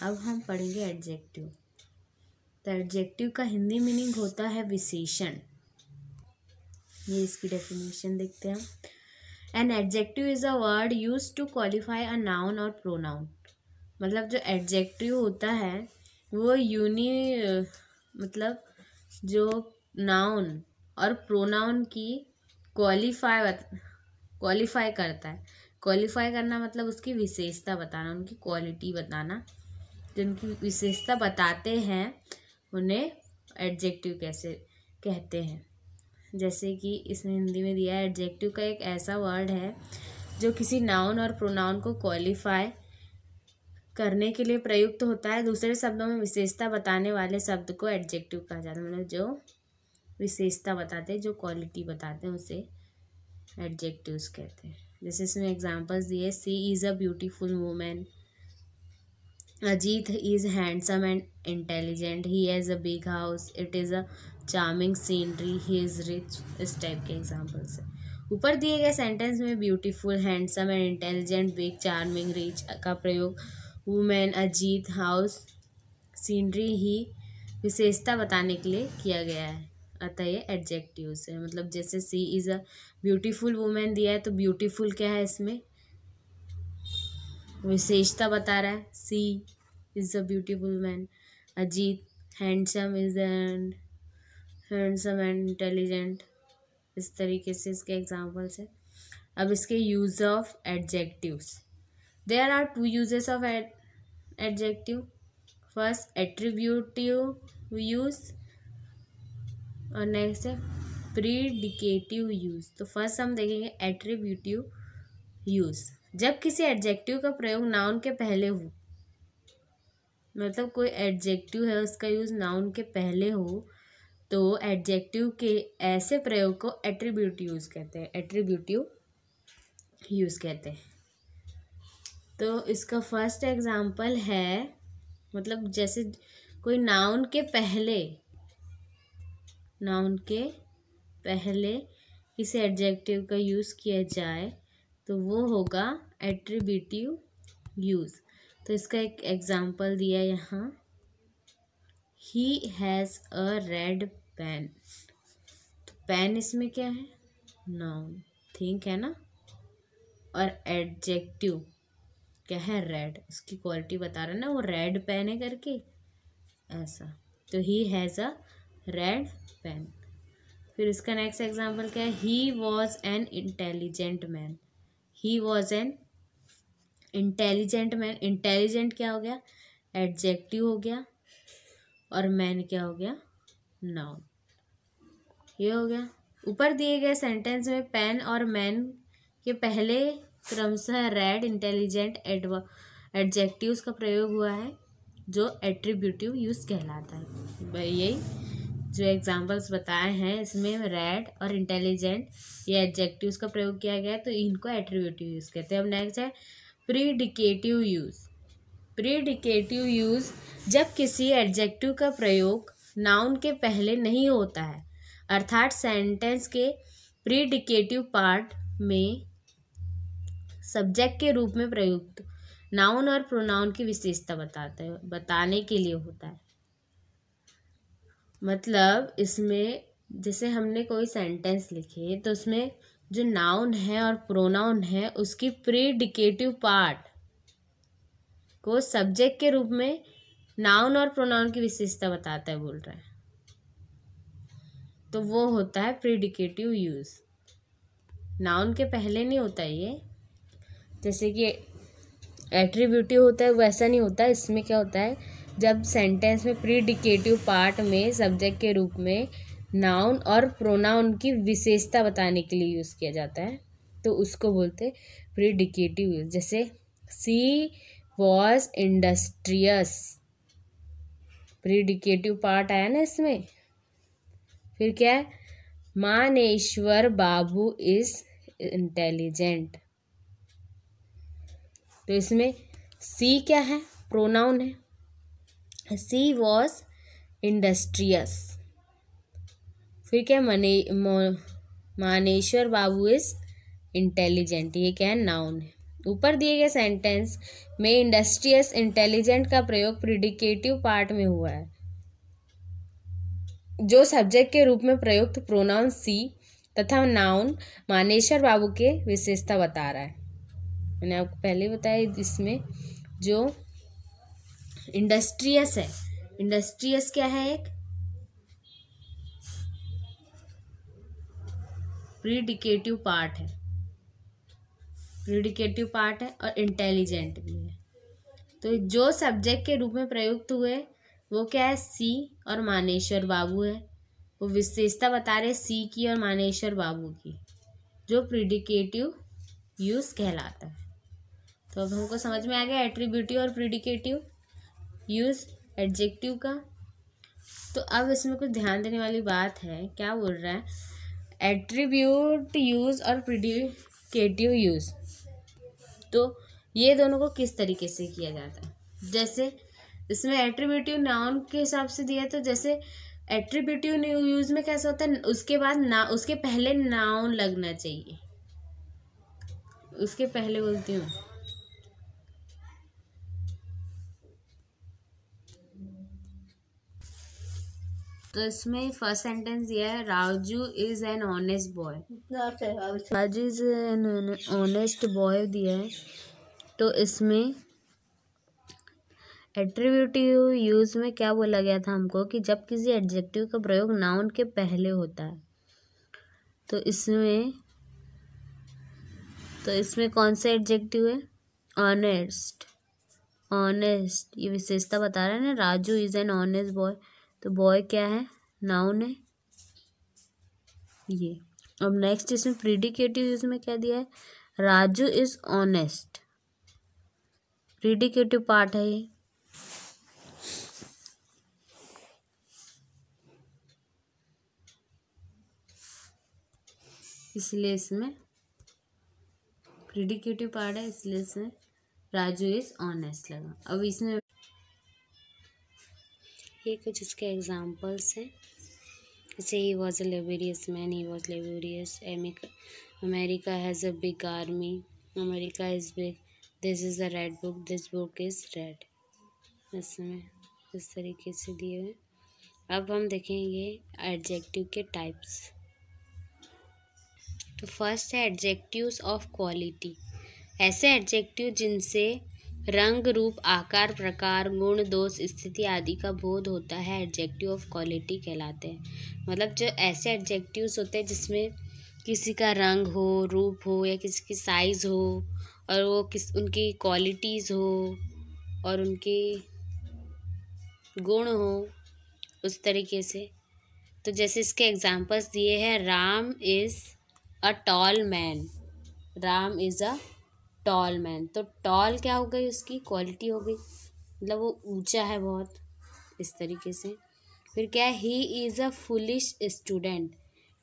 अब हम पढ़ेंगे एडजेक्टिव। तो एडजेक्टिव का हिंदी मीनिंग होता है विशेषण। ये इसकी डेफिनेशन देखते हैं। An adjective is a word used to qualify a noun और प्रोनाउन। मतलब जो एडजेक्टिव होता है वो मतलब जो नाउन और प्रोनाउन की क्वालिफाई करता है। क्वालिफाई करना मतलब उसकी विशेषता बताना, उनकी क्वालिटी बताना। जिनकी विशेषता बताते हैं उन्हें एडजेक्टिव कैसे कहते हैं। जैसे कि इसमें हिंदी में दिया है, एडजेक्टिव का एक ऐसा वर्ड है जो किसी नाउन और प्रोनाउन को क्वालिफाई करने के लिए प्रयुक्त होता है। दूसरे शब्दों में विशेषता बताने वाले शब्द को एडजेक्टिव कहा जाता है। मतलब जो विशेषता बताते हैं, जो क्वालिटी बताते हैं, उसे एडजेक्टिव्स कहते हैं। जैसे इसमें एग्जांपल्स दिए, she is a beautiful women, Ajit is handsome and intelligent, he has a big house, it is a charming scenery, he is rich. इस टाइप के एग्जांपल्स है। ऊपर दिए गए सेंटेंस में beautiful, handsome and intelligent, big, charming, rich का प्रयोग women, Ajit, house, scenery ही विशेषता बताने के लिए किया गया है। अतः ये एडजेक्टिव्स है। मतलब जैसे सी इज़ अ ब्यूटीफुल वुमेन दिया है तो ब्यूटीफुल क्या है, इसमें विशेषता बता रहा है। She is a beautiful women, Ajit handsome and intelligent. इस तरीके से इसके एग्जाम्पल्स है। अब इसके use of adjectives. There are two uses of adjective. First attributive use और नेक्स्ट है प्रीडिकेटिव यूज। तो फर्स्ट हम देखेंगे एट्रीब्यूटिव यूज। जब किसी एडजेक्टिव का प्रयोग नाउन के पहले हो, मतलब कोई एडजेक्टिव है उसका यूज नाउन के पहले हो, तो एडजेक्टिव के ऐसे प्रयोग को एट्रीब्यूटिव यूज कहते हैं। एट्रीब्यूटिव यूज कहते हैं। तो इसका फर्स्ट एग्जांपल है, मतलब जैसे कोई नाउन के पहले किसी एडजेक्टिव का यूज किया जाए तो वो होगा एट्रीब्यूटिव यूज। तो इसका एक एग्जांपल दिया यहाँ, he has a red pen. तो पेन इसमें क्या है, नाउन, थिंक है ना, और एडजेक्टिव क्या है, रेड। इसकी क्वालिटी बता रहा है ना, वो रेड पेन है करके, ऐसा। तो he has a red pen. फिर इसका नेक्स्ट एग्जांपल क्या है, he was an intelligent man. He was an intelligent man. Intelligent क्या हो गया, एडजेक्टिव हो गया, और मैन क्या हो गया, नाउन। ये हो गया। ऊपर दिए गए सेंटेंस में पेन और मैन के पहले क्रमशः रेड, इंटेलिजेंट एडजेक्टिव्स का प्रयोग हुआ है, जो एट्रीब्यूटिव यूज कहलाता है। यही जो एग्जांपल्स बताए हैं इसमें रेड और इंटेलिजेंट ये एडजेक्टिव्स का प्रयोग किया गया है, तो इनको एट्रीब्यूटिव यूज कहते हैं। अब नेक्स्ट है प्रीडिकेटिव यूज। प्रीडिकेटिव यूज जब किसी एडजेक्टिव का प्रयोग नाउन के पहले नहीं होता है, अर्थात सेंटेंस के प्रीडिकेटिव पार्ट में सब्जेक्ट के रूप में प्रयुक्त नाउन और प्रोनाउन की विशेषता बताने के लिए होता है। मतलब इसमें जैसे हमने कोई सेंटेंस लिखे तो उसमें जो नाउन है और प्रोनाउन है उसकी प्रीडिकेटिव पार्ट को सब्जेक्ट के रूप में नाउन और प्रोनाउन की विशेषता बताता है, बोल रहा है, तो वो होता है प्रीडिकेटिव यूज। नाउन के पहले नहीं होता ये, जैसे कि एट्रीब्यूटिव होता है वैसा नहीं होता। इसमें क्या होता है, जब सेंटेंस में प्रीडिकेटिव पार्ट में सब्जेक्ट के रूप में नाउन और प्रोनाउन की विशेषता बताने के लिए यूज़ किया जाता है, तो उसको बोलते हैं प्रीडिकेटिव यूज। जैसे सी वॉज इंडस्ट्रियस, प्रीडिकेटिव पार्ट आया ना इसमें। फिर क्या है, मानेश्वर बाबू इज इंटेलिजेंट। तो इसमें सी क्या है, प्रोनाउन है। सी वॉज इंडस्ट्रियस। फिर क्या, मानेश्वर बाबू इज इंटेलिजेंट, ये क्या है, नाउन है। ऊपर दिए गए सेंटेंस में इंडस्ट्रियस, इंटेलिजेंट का प्रयोग प्रिडिकेटिव पार्ट में हुआ है, जो सब्जेक्ट के रूप में प्रयुक्त प्रोनाउन सी तथा नाउन मानेश्वर बाबू के विशेषता बता रहा है। मैंने आपको पहले बताया, इसमें जो इंडस्ट्रियस है, इंडस्ट्रियस क्या है, एक प्रीडिकेटिव पार्ट है, प्रीडिकेटिव पार्ट है और इंटेलिजेंट भी है। तो जो सब्जेक्ट के रूप में प्रयुक्त हुए वो क्या है, सी और मानेश्वर बाबू है। वो विशेषता बता रहे सी की और मानेश्वर बाबू की, जो प्रीडिकेटिव यूज कहलाता है। तो अब हमको समझ में आ गया एट्रीब्यूटिव और प्रीडिकेटिव यूज एडजेक्टिव का। तो अब इसमें कुछ ध्यान देने वाली बात है, क्या बोल रहा है, एट्रीब्यूट यूज और प्रीडिकेटिव यूज, तो ये दोनों को किस तरीके से किया जाता है। जैसे इसमें एट्रीब्यूटिव नाउन के हिसाब से दिया है, तो जैसे एट्रीब्यूटिव यूज में कैसा होता है, उसके बाद उसके पहले नाउन लगना चाहिए, उसके पहले बोलती हूँ, तो इसमें फर्स्ट सेंटेंस दिया है, Raju is an honest boy, Raju is an honest boy दिया है। तो इसमें एट्रीब्यूटिव यूज में क्या बोला गया था हमको कि जब किसी एडजेक्टिव का प्रयोग नाउन के पहले होता है, तो इसमें कौन सा एडजेक्टिव है, ऑनेस्ट, ऑनेस्ट ये विशेषता बता रहा है ना, Raju is an honest boy, तो बॉय क्या है, नाउन है ये। अब नेक्स्ट इसमें प्रीडिकेटिव यूज में क्या दिया है, राजू इज ऑनेस्ट, प्रीडिकेटिव पार्ट है ये। इसलिए इसमें प्रीडिकेटिव पार्ट है, इसलिए इसमें राजू इज ऑनेस्ट लगा। अब इसमें ये कुछ इसके एग्जाम्पल्स हैं, जैसे he was a laborious man, he was laborious, America has a big army, America is big, this is a red book, this book is red. इसमें इस तरीके से दिए हुए। अब हम देखेंगे एडजेक्टिव के टाइप्स। तो फर्स्ट है एडजेक्टिव्स ऑफ क्वालिटी, ऐसे एडजेक्टिव जिनसे रंग, रूप, आकार, प्रकार, गुण, दोष, स्थिति आदि का बोध होता है, एडजेक्टिव ऑफ क्वालिटी कहलाते हैं। मतलब जो ऐसे एडजेक्टिव्स होते हैं जिसमें किसी का रंग हो, रूप हो, या किसी की साइज़ हो, और वो उनकी क्वालिटीज़ हो और उनके गुण हो, उस तरीके से। तो जैसे इसके एग्जांपल्स दिए हैं, Ram is a tall man, Ram is a tall man, तो टॉल क्या हो गई, उसकी क्वालिटी हो गई, मतलब वो ऊंचा है बहुत, इस तरीके से। फिर क्या है, he is a foolish student,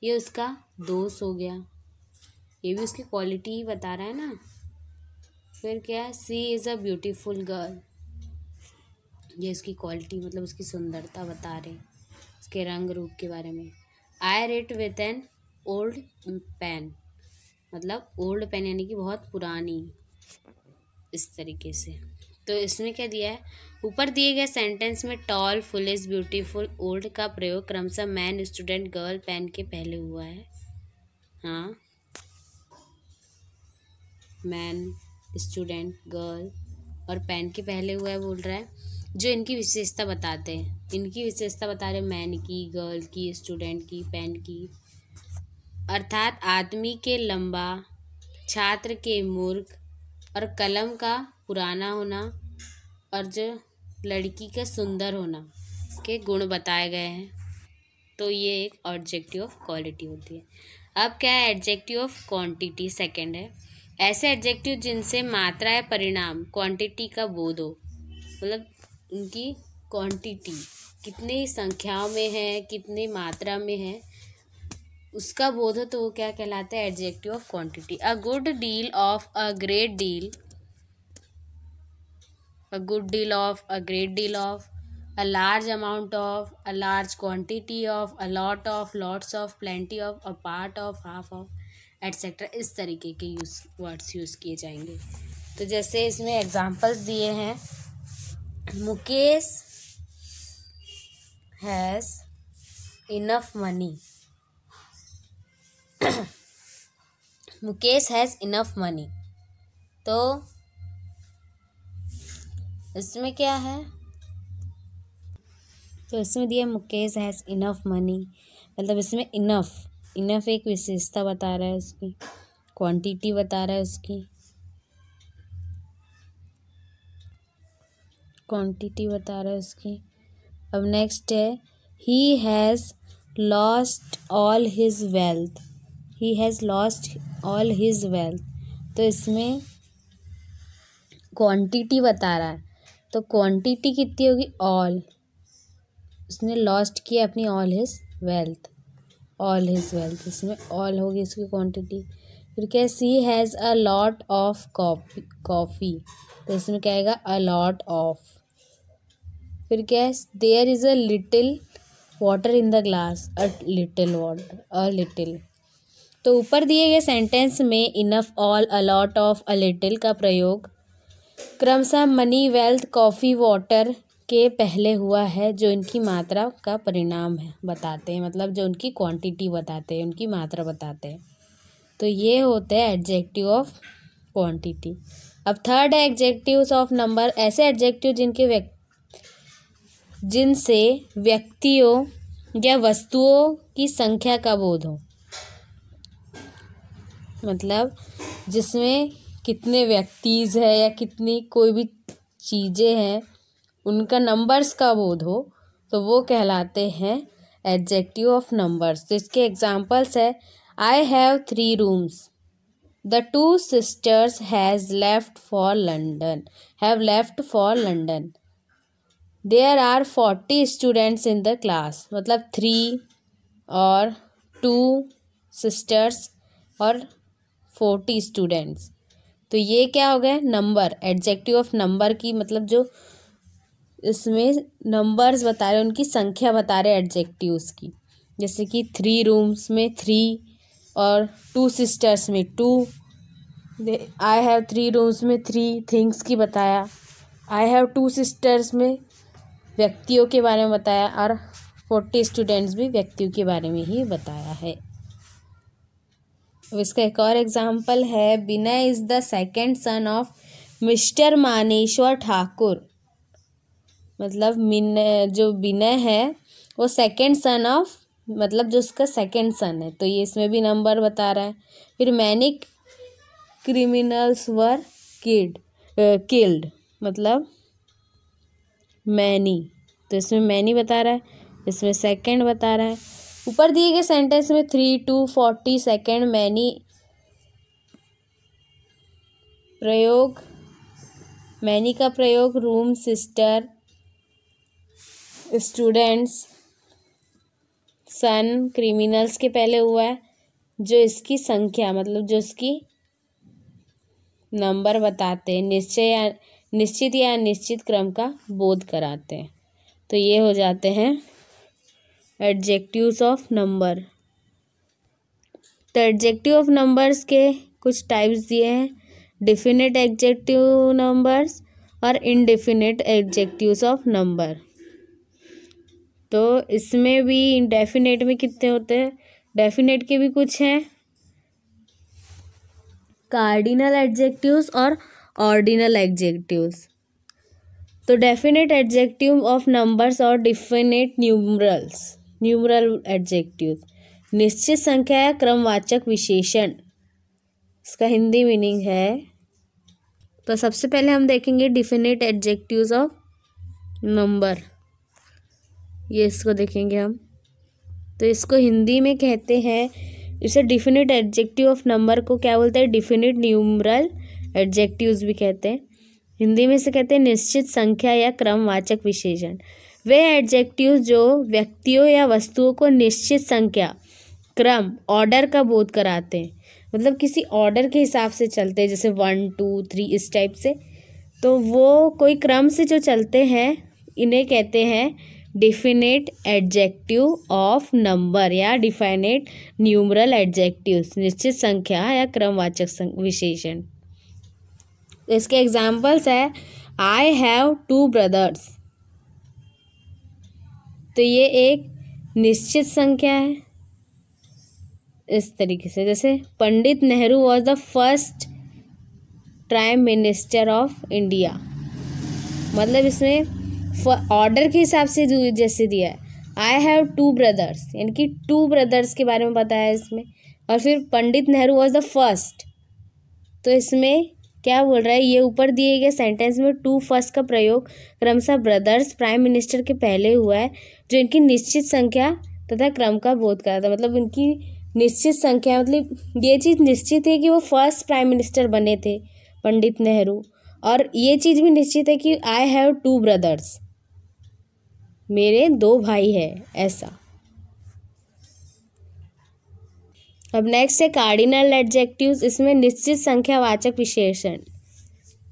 ये उसका दोष हो गया, ये भी उसकी क्वालिटी ही बता रहा है ना। फिर क्या है, she is a beautiful girl, ये उसकी क्वालिटी मतलब उसकी सुंदरता बता रहे, उसके रंग रूप के बारे में। I write with an old pen, मतलब ओल्ड पेन यानी कि बहुत पुरानी, इस तरीके से। तो इसमें क्या दिया है, ऊपर दिए गए सेंटेंस में टॉल, फुलिश, ब्यूटीफुल, ओल्ड का प्रयोग क्रमशः मैन, स्टूडेंट, गर्ल, पेन के पहले हुआ है। हाँ, मैन, स्टूडेंट, गर्ल और पेन के पहले हुआ है बोल रहा है, जो इनकी विशेषता बताते हैं। इनकी विशेषता बता रहे मैन की, गर्ल की, स्टूडेंट की, पेन की। अर्थात आदमी के लंबा, छात्र के मूर्ख और कलम का पुराना होना और जो लड़की का सुंदर होना के गुण बताए गए हैं। तो ये एक एडजेक्टिव ऑफ क्वालिटी होती है। अब क्या है, एडजेक्टिव ऑफ क्वांटिटी सेकंड है, ऐसे एडजेक्टिव जिनसे मात्रा या परिणाम, क्वांटिटी का बोध हो, मतलब उनकी क्वांटिटी कितनी संख्याओं में है, कितनी मात्रा में है, उसका बोध हो, तो वो क्या कहलाता है, adjective of quantity. A good deal of, a great deal, a good deal of, a great deal of, a large amount of, a large quantity of, a lot of, lots of, plenty of, a part of, half of, etcetera. इस तरीके के words use किए जाएंगे। तो जैसे इसमें examples दिए हैं, Mukesh has enough money. Mukesh has enough money, तो इसमें क्या है, तो इसमें दिया मुकेश हैज़ इनफ मनी, मतलब इसमें इनफ एक विशेषता बता रहा है, उसकी क्वांटिटी बता रहा है, उसकी क्वांटिटी बता रहा है उसकी। अब नेक्स्ट है he has lost all his wealth. He has lost all his wealth, तो इसमें क्वांटिटी बता रहा है, तो क्वांटिटी कितनी होगी, ऑल। उसने लॉस्ट किया अपनी ऑल हिज वेल्थ, इसमें ऑल होगी इसकी क्वांटिटी। फिर क्या, she has a lot of coffee, तो इसमें क्या आएगा, अ लॉट ऑफ। फिर क्या है, there is a little water in the glass, a little water, a little. तो ऊपर दिए गए सेंटेंस में enough, all, a lot of, a little का प्रयोग क्रमशः मनी, वेल्थ, कॉफ़ी, वाटर के पहले हुआ है, जो इनकी मात्रा का परिणाम है बताते हैं, मतलब जो उनकी क्वांटिटी बताते हैं, उनकी मात्रा बताते हैं। तो ये होते हैं एडजेक्टिव ऑफ क्वांटिटी। अब थर्ड है एडजेक्टिव्स ऑफ नंबर, ऐसे एडजेक्टिव जिनसे व्यक्तियों या वस्तुओं की संख्या का बोध हो, मतलब जिसमें कितने व्यक्तिज है या कितनी कोई भी चीज़ें हैं उनका नंबर्स का बोध हो, तो वो कहलाते हैं एडजेक्टिव ऑफ नंबर्स। तो इसके एग्जांपल्स है, I have 3 rooms, the 2 sisters have left for London, there are 40 students in the class, मतलब 3 और 2 सिस्टर्स और 40 स्टूडेंट्स। तो ये क्या हो गए, नंबर, एडजेक्टिव ऑफ नंबर की, मतलब जो इसमें नंबर्स बता रहे हैं, उनकी संख्या बता रहे हैं एडजेक्टिव्स की। जैसे कि 3 रूम्स में 3 और 2 सिस्टर्स में 2, आई हैव 3 रूम्स में 3 थिंग्स की बताया, आई हैव 2 सिस्टर्स में व्यक्तियों के बारे में बताया, और 40 स्टूडेंट्स भी व्यक्तियों के बारे में ही बताया है। इसका एक और एग्जाम्पल है, Vinay is the second son of mister Maneshwar Thakur, मतलब जो विनय है वो सेकेंड सन ऑफ, मतलब जो उसका सेकेंड सन है, तो ये इसमें भी नंबर बता रहा है। फिर मैनी क्रिमिनल्स वर किल्ड, मतलब मैनी, तो इसमें मैनी बता रहा है, इसमें सेकेंड बता रहा है। ऊपर दिए गए सेंटेंस में 3, 2, 40, सेकेंड, मैनी प्रयोग, मैनी का प्रयोग रूम, सिस्टर, स्टूडेंट्स, सन, क्रिमिनल्स के पहले हुआ है, जो इसकी संख्या, मतलब जो इसकी नंबर बताते हैं, निश्चित या अनिश्चित क्रम का बोध कराते हैं। तो ये हो जाते हैं एडजेक्टिव्स ऑफ नंबर। तो एडजेक्टिव ऑफ नंबर्स के कुछ टाइप्स दिए हैं, डिफिनिट एडजेक्टिव नंबर्स और इनडेफिनिट एडजेक्टिव्स ऑफ नंबर। तो इसमें भी इंडेफिनिट में कितने होते हैं, डेफिनेट के भी कुछ हैं, कार्डिनल एडजेक्टिव्स और ऑर्डिनल एडजेक्टिव्स। तो डेफिनेट एडजेक्टिव ऑफ नंबर्स और डिफिनेट न्यूमरल एडजेक्टिव्स, निश्चित संख्या या क्रमवाचक विशेषण, इसका हिंदी मीनिंग है। तो सबसे पहले हम देखेंगे डिफिनेट एडजेक्टिव्स ऑफ नंबर, ये इसको देखेंगे हम। तो इसको हिंदी में कहते हैं, इसे डिफिनिट एडजेक्टिव ऑफ नंबर को क्या बोलते हैं, डिफिनिट न्यूमरल एडजेक्टिव्स भी कहते हैं। हिंदी में से कहते हैं निश्चित संख्या या क्रमवाचक विशेषण, वे एडजेक्टिव्स जो व्यक्तियों या वस्तुओं को निश्चित संख्या, क्रम, ऑर्डर का बोध कराते हैं, मतलब किसी ऑर्डर के हिसाब से चलते हैं, जैसे 1, 2, 3 इस टाइप से, तो वो कोई क्रम से जो चलते हैं, इन्हें कहते हैं डिफिनेट एडजेक्टिव ऑफ नंबर या डिफिनेट न्यूमरल एडजेक्टिव्स, निश्चित संख्या या क्रमवाचक विशेषण। इसके एग्जाम्पल्स है आई हैव 2 ब्रदर्स, तो ये एक निश्चित संख्या है। इस तरीके से जैसे Pandit Nehru was the first prime minister of India, मतलब इसमें ऑर्डर के हिसाब से जैसे दिया है आई हैव 2 ब्रदर्स, यानी कि 2 ब्रदर्स के बारे में बताया है इसमें। और फिर पंडित नेहरू वॉज द फर्स्ट, तो इसमें क्या बोल रहा है, ये ऊपर दिए गए सेंटेंस में 2 फर्स्ट का प्रयोग क्रमशः ब्रदर्स प्राइम मिनिस्टर के पहले हुआ है, जो इनकी निश्चित संख्या तथा क्रम का बोध कराता है। मतलब इनकी निश्चित संख्या, मतलब ये चीज़ निश्चित है कि वो फर्स्ट प्राइम मिनिस्टर बने थे पंडित नेहरू, और ये चीज़ भी निश्चित है कि आई हैव 2 ब्रदर्स, मेरे 2 भाई हैं, ऐसा। अब नेक्स्ट है कार्डिनल एडजेक्टिव्स। इसमें निश्चित संख्यावाचक विशेषण,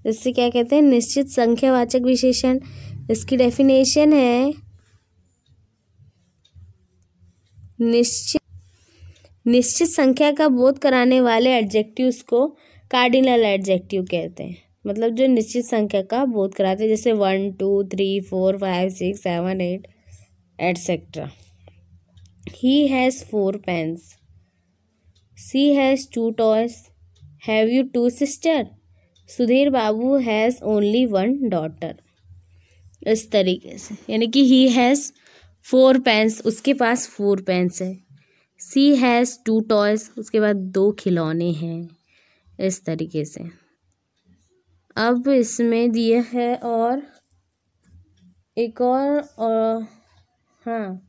इससे क्या कहते हैं, निश्चित संख्यावाचक विशेषण। इसकी डेफिनेशन है निश्चित संख्या का बोध कराने वाले एडजेक्टिव्स को कार्डिनल एडजेक्टिव कहते हैं। मतलब जो निश्चित संख्या का बोध कराते हैं, जैसे 1 2 3 4 5 6 7 8 etcetera. He has 4 pens, she has 2 toys, have you 2 sister, Sudhir Babu has only 1 daughter. इस तरीके से, यानी कि ही हैज़ 4 पेन्स, उसके पास 4 पेन्स है। शी हैज़ 2 टॉयज, उसके बाद 2 खिलौने हैं। इस तरीके से। अब इसमें दिया है और एक और हाँ,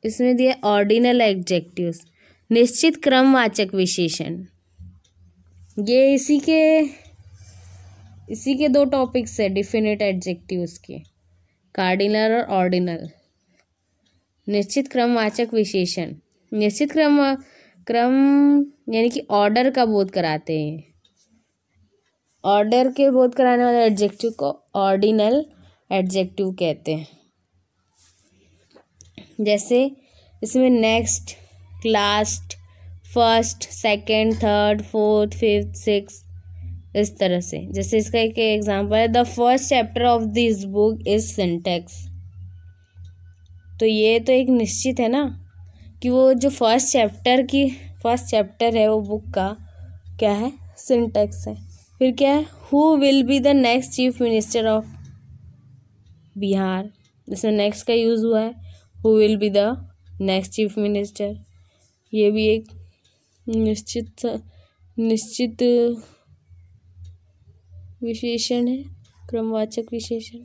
इसमें दिया ऑर्डिनल एडजेक्टिव्स, निश्चित क्रमवाचक विशेषण। ये इसी के 2 टॉपिक्स है डिफिनिट एडजेक्टिव्स के, कार्डिनल और ऑर्डिनल। निश्चित क्रमवाचक विशेषण, निश्चित क्रम यानी कि ऑर्डर का बोध कराते हैं। ऑर्डर के बोध कराने वाले एडजेक्टिव को ऑर्डिनल एडजेक्टिव कहते हैं। जैसे इसमें next, last, first, second, third, fourth, fifth, six, इस तरह से। जैसे इसका एक एग्जांपल है, the first chapter of this book is syntax. तो ये तो एक निश्चित है ना कि वो जो फर्स्ट चैप्टर है वो बुक का क्या है, सिंटैक्स है। फिर क्या है, who will be the next chief minister of Bihar, जैसे नेक्स्ट का यूज़ हुआ है, who will be the next chief minister. ये भी एक निश्चित विशेषण है, क्रमवाचक विशेषण।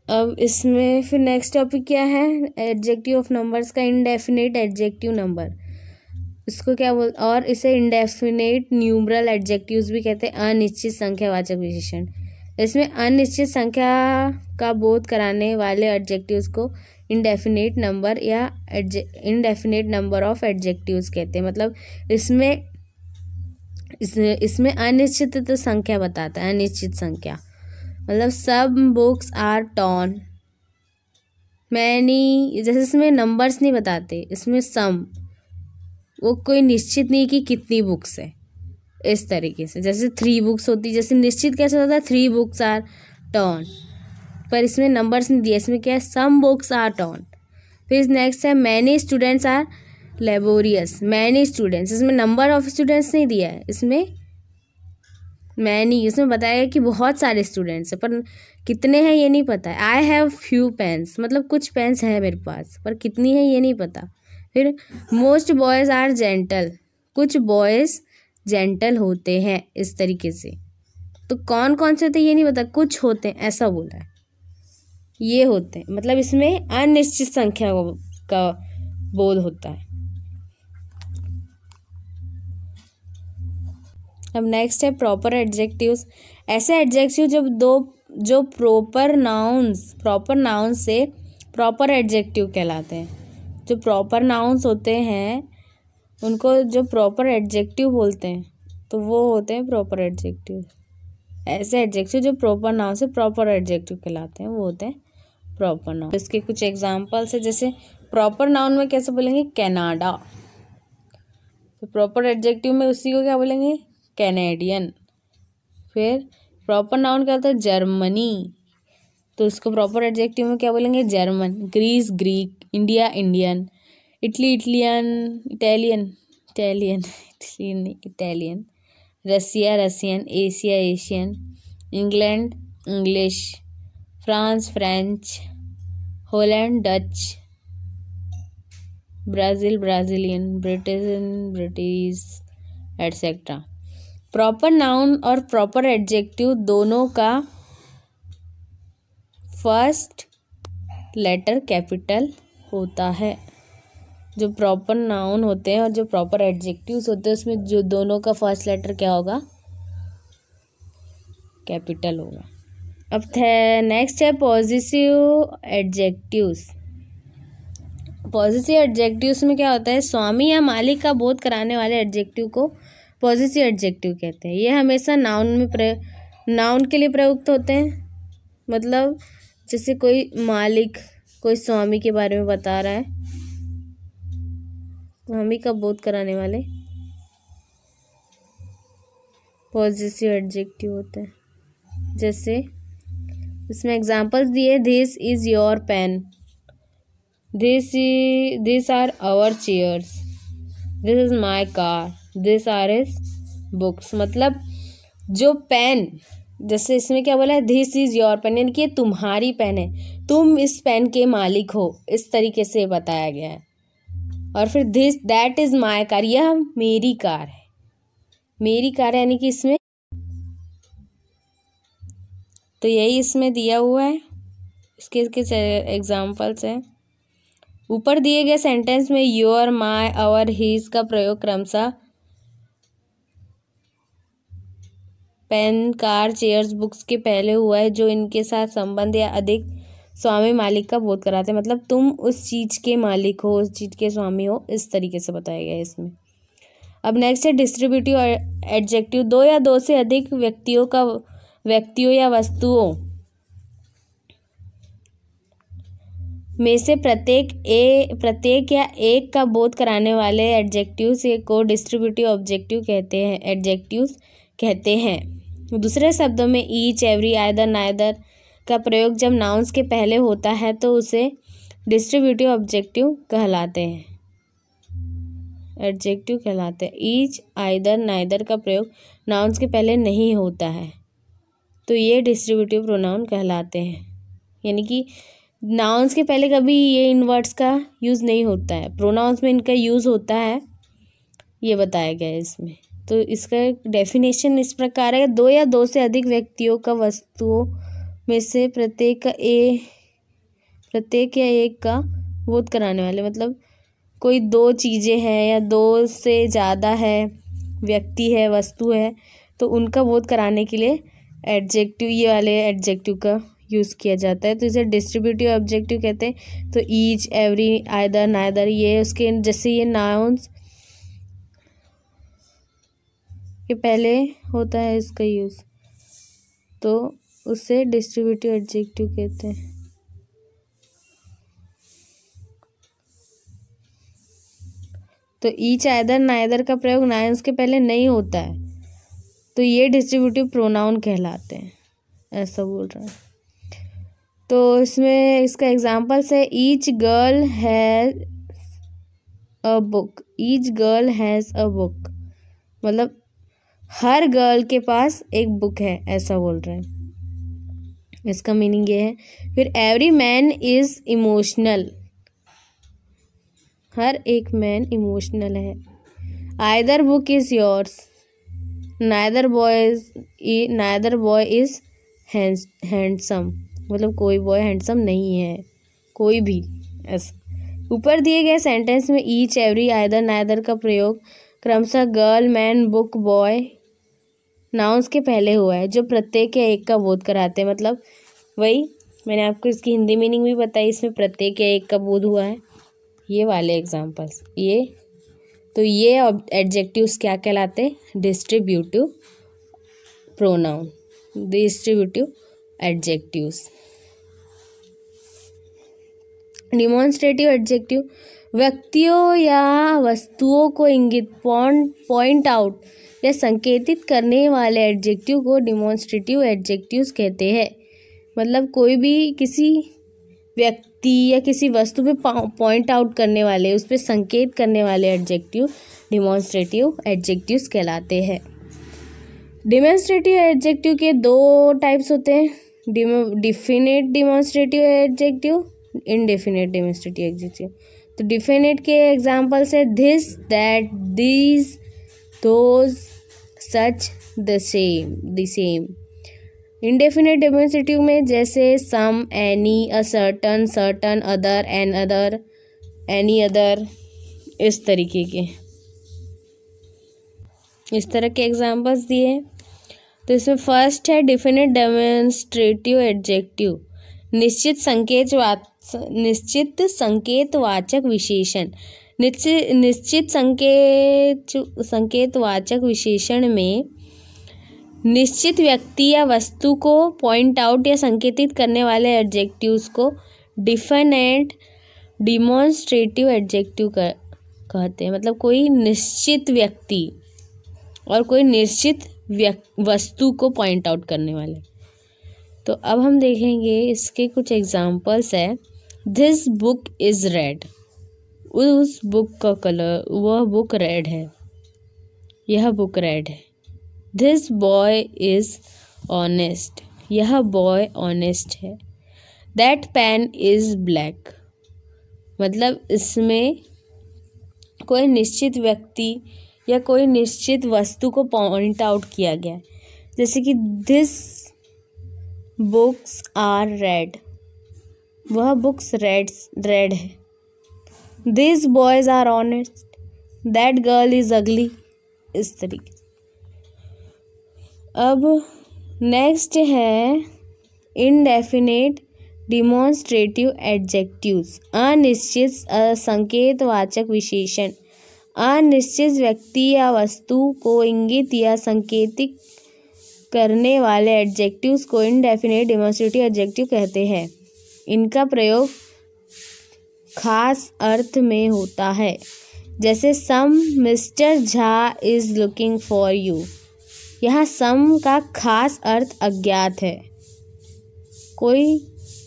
अब इसमें फिर नेक्स्ट टॉपिक क्या है, एडजेक्टिव ऑफ नंबर्स का इंडेफिनिट एडजेक्टिव नंबर, इसको क्या और इसे इंडेफिनिट न्यूमरल एडजेक्टिव्स भी कहते हैं, अनिश्चित संख्यावाचक विशेषण। इसमें अनिश्चित संख्या का बोध कराने वाले एडजेक्टिव्स को इंडेफिनिट नंबर या इंडेफिनिट नंबर ऑफ एडजेक्टिव्स कहते हैं। मतलब इसमें अनिश्चित संख्या बताता है, अनिश्चित संख्या। मतलब सब बुक्स आर टॉर्न, मैनी, जैसे इसमें नंबर्स नहीं बताते, इसमें सम, वो कोई निश्चित नहीं कि कितनी बुक्स है। इस तरीके से जैसे 3 बुक्स होती, जैसे निश्चित कैसे होता है, 3 बुक्स आर टॉर्न, पर इसमें नंबर्स नहीं दिए, इसमें क्या है, सम बुक्स आर टॉर्न। फिर नेक्स्ट है many students are laborious, many students, इसमें नंबर ऑफ स्टूडेंट्स नहीं दिया है, इसमें मैनी, इसमें बताया कि बहुत सारे स्टूडेंट्स हैं पर कितने हैं ये नहीं पता है। आई हैव फ्यू पेन्स, मतलब कुछ पेन्स हैं मेरे पास पर कितनी है ये नहीं पता। फिर मोस्ट बॉयज़ आर जेंटल, कुछ बॉयज़ जेंटल होते हैं। इस तरीके से तो कौन कौन से होते हैं ये नहीं पता, कुछ होते हैं ऐसा बोला है, ये होते हैं। मतलब इसमें अनिश्चित संख्या का बोध होता है। अब नेक्स्ट है प्रॉपर एडजेक्टिव्स, ऐसे एडजेक्टिव जो प्रॉपर नाउन्स से प्रॉपर एडजेक्टिव कहलाते हैं। जो प्रॉपर नाउन्स होते हैं उनको जो प्रॉपर एडजेक्टिव बोलते हैं तो वो होते हैं प्रॉपर एडजेक्टिव। ऐसे एडजेक्टिव जो प्रॉपर नाउन से प्रॉपर एडजेक्टिव कहलाते हैं वो होते हैं प्रॉपर नाउन। इसके कुछ एग्जांपल्स है, जैसे प्रॉपर नाउन में कैसे बोलेंगे, कनाडा, तो प्रॉपर एडजेक्टिव में उसी को क्या बोलेंगे, कैनेडियन। फिर प्रॉपर नाउन क्या होता है, जर्मनी, तो इसको प्रॉपर एडजेक्टिव में क्या बोलेंगे, German. Greece Greek, India Indian, Italy Italian, Italian, Russia Russian, Asia Asian, England English, France French, Holland Dutch, Brazil Brazilian, British etcetera. Proper noun और प्रॉपर एडजेक्टिव दोनों का फर्स्ट लेटर कैपिटल होता है। जो proper noun होते हैं और जो प्रॉपर एडजेक्टिव्स होते हैं उसमें जो दोनों का फर्स्ट लेटर क्या होगा, कैपिटल होगा। अब नेक्स्ट है पॉजिटिव एडजेक्टिव्स। पॉजिटिव एडजेक्टिव्स में क्या होता है, स्वामी या मालिक का बोध कराने वाले एडजेक्टिव को पॉजिटिव एडजेक्टिव कहते हैं। ये हमेशा नाउन के लिए प्रयुक्त होते हैं। मतलब जैसे कोई मालिक कोई स्वामी के बारे में बता रहा है, स्वामी का बोध कराने वाले पॉजिटिव एडजेक्टिव होते हैं। जैसे इसमें एग्जांपल्स दिए, this is your pen, this are our chairs, this is my car, this are is books. मतलब जो पेन, जैसे इसमें क्या बोला है, दिस इज योर पेन, यानी कि ये तुम्हारी पेन है, तुम इस पेन के मालिक हो, इस तरीके से बताया गया है। और फिर दैट इज माई कार, यह मेरी कार है, मेरी कार है, यानी कि इसमें तो यही इसमें दिया हुआ है। इसके एग्जाम्पल्स हैं। ऊपर दिए गए सेंटेंस में योर, माई, आवर, हीज का प्रयोग क्रमशः पेन, कार, चेयर्स, बुक्स के पहले हुआ है जो इनके साथ संबंध या अधिक स्वामी मालिक का बोध कराते हैं। मतलब तुम उस चीज के मालिक हो, उस चीज के स्वामी हो, इस तरीके से बताया गया है इसमें। अब नेक्स्ट है डिस्ट्रीब्यूटिव एडजेक्टिव। दो या दो से अधिक व्यक्तियों या वस्तुओं में से प्रत्येक या एक का बोध कराने वाले एडजेक्टिव्स को डिस्ट्रीब्यूटिव एडजेक्टिव्स कहते हैं। दूसरे शब्दों में ईच, एवरी, आइदर, नाइदर का प्रयोग जब नाउन्स के पहले होता है तो उसे डिस्ट्रीब्यूटिव एडजेक्टिव कहलाते हैं। ईच, आइदर, नाइदर का प्रयोग नाउन्स के पहले नहीं होता है तो ये डिस्ट्रीब्यूटिव प्रोनाउन कहलाते हैं। यानी कि नाउन्स के पहले कभी ये इन वर्ड्स का यूज़ नहीं होता है, प्रोनाउंस में इनका यूज़ होता है, ये बताया गया है इसमें। तो इसका डेफिनेशन इस प्रकार है, दो या दो से अधिक व्यक्तियों का वस्तुओं में से प्रत्येक या एक का बोध कराने वाले। मतलब कोई दो चीज़ें हैं या दो से ज़्यादा है, व्यक्ति है, वस्तु है, तो उनका बोध कराने के लिए एडजेक्टिव, ये वाले एडजेक्टिव का यूज़ किया जाता है। तो इसे डिस्ट्रीब्यूटिव एडजेक्टिव कहते हैं। तो ईच, एवरी, आइदर, नाइदर, ये उसके जैसे ये नाउन्स के पहले होता है इसका यूज़, तो उसे डिस्ट्रीब्यूटिव एडजेक्टिव कहते हैं। तो ईच, आइदर, नाइदर का प्रयोग नाउन्स के पहले नहीं होता है तो ये डिस्ट्रीब्यूटिव प्रोनाउन कहलाते हैं, ऐसा बोल रहा है। तो इसमें इसका एग्जाम्पल्स है, each girl has a book, each girl has a book, मतलब हर गर्ल के पास एक बुक है, ऐसा बोल रहे हैं। इसका मीनिंग ये है। फिर एवरी मैन इज इमोशनल, हर एक मैन इमोशनल है। Either book is yours, neither boy is handsome, मतलब कोई बॉय हैंडसम नहीं है, कोई भी, ऐसा। ऊपर दिए गए सेंटेंस में ईच, एवरी, आइदर, नाइदर का प्रयोग क्रमशः girl, man, book, boy nouns के पहले हुआ है जो प्रत्येक या एक का बोध कराते हैं। मतलब वही मैंने आपको इसकी हिंदी मीनिंग भी बताई, इसमें प्रत्येक या एक का बोध हुआ है, ये वाले एग्जाम्पल्स। तो ये एडजेक्टिव्स क्या कहलाते हैं, distributive pronoun, distributive adjectives. Demonstrative adjective व्यक्तियों या वस्तुओं को इंगित, पॉइंट आउट या संकेतित करने वाले एडजेक्टिव को डिमॉन्स्ट्रेटिव एडजेक्टिव्स कहते हैं। मतलब कोई भी किसी व्यक्ति या किसी वस्तु पे पॉइंट आउट करने वाले, उस पर संकेत करने वाले एडजेक्टिव डिमॉन्स्ट्रेटिव एडजेक्टिव्स कहलाते हैं। डिमॉन्स्ट्रेटिव एडजेक्टिव के दो टाइप्स होते हैं, definite demonstrative adjective, indefinite demonstrative adjective. तो डिफिनिट के एग्जांपल्स है this, that, these, those, such, the same. Indefinite demonstrative में जैसे some, any, a certain, certain, other, another, any other, इस तरह के एग्जांपल्स दिए। तो इसमें फर्स्ट है डिफिनिट डेमोन्स्ट्रेटिव एडजेक्टिव, निश्चित संकेतवाचक विशेषण। निश्चित संकेतवाचक विशेषण में निश्चित व्यक्ति या वस्तु को पॉइंट आउट या संकेतित करने वाले एडजेक्टिव्स को डिफिनिट डिमॉन्स्ट्रेटिव एडजेक्टिव कहते हैं। मतलब कोई निश्चित व्यक्ति और कोई निश्चित वस्तु को पॉइंट आउट करने वाले। तो अब हम देखेंगे इसके कुछ एग्जाम्पल्स है। दिस बुक इज रेड, उस बुक का कलर, वह बुक रेड है, यह बुक रेड है। दिस बॉय इज ऑनेस्ट, यह बॉय ऑनेस्ट है। That pain is black. मतलब इसमें कोई निश्चित व्यक्ति या कोई निश्चित वस्तु को पॉइंट आउट किया गया है। जैसे कि दिस बुक्स आर रेड, वह बुक्स रेड है। This boys are honest, that girl is ugly, इस तरीके से। अब नेक्स्ट है इनडेफिनिट डिमॉन्स्ट्रेटिव एडजेक्टिव्स, अनिश्चित संकेतवाचक विशेषण। अनिश्चित व्यक्ति या वस्तु को इंगित या संकेतित करने वाले एडजेक्टिव्स को इनडेफिनिट डिमॉन्स्ट्रेटिव एडजेक्टिव कहते हैं। इनका प्रयोग खास अर्थ में होता है। जैसे some mister Jha is looking for you. यहाँ सम का खास अर्थ अज्ञात है। कोई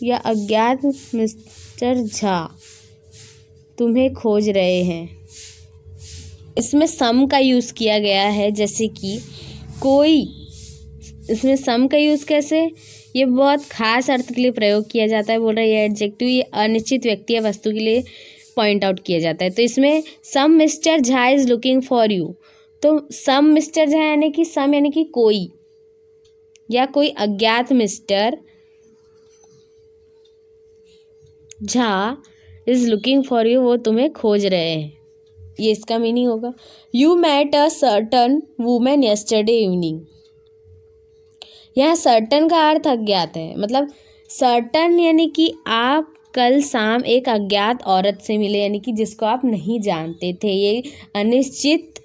या अज्ञात मिस्टर झा तुम्हें खोज रहे हैं। इसमें सम का यूज़ किया गया है। जैसे कि कोई, इसमें सम का यूज़ कैसे, ये बहुत खास अर्थ के लिए प्रयोग किया जाता है। बोल रहा है ये एडजेक्टिव ये अनिश्चित व्यक्ति या वस्तु के लिए पॉइंट आउट किया जाता है। तो इसमें some mister Jha is looking for you, तो सम मिस्टर झा यानी कि सम यानी कि कोई या कोई अज्ञात mister Jha is looking for you, वो तुम्हें खोज रहे हैं, ये इसका मीनिंग होगा। You met a certain women yesterday evening. यहाँ सर्टन का अर्थ अज्ञात है। मतलब सर्टन यानी कि आप कल शाम एक अज्ञात औरत से मिले, यानी कि जिसको आप नहीं जानते थे। ये अनिश्चित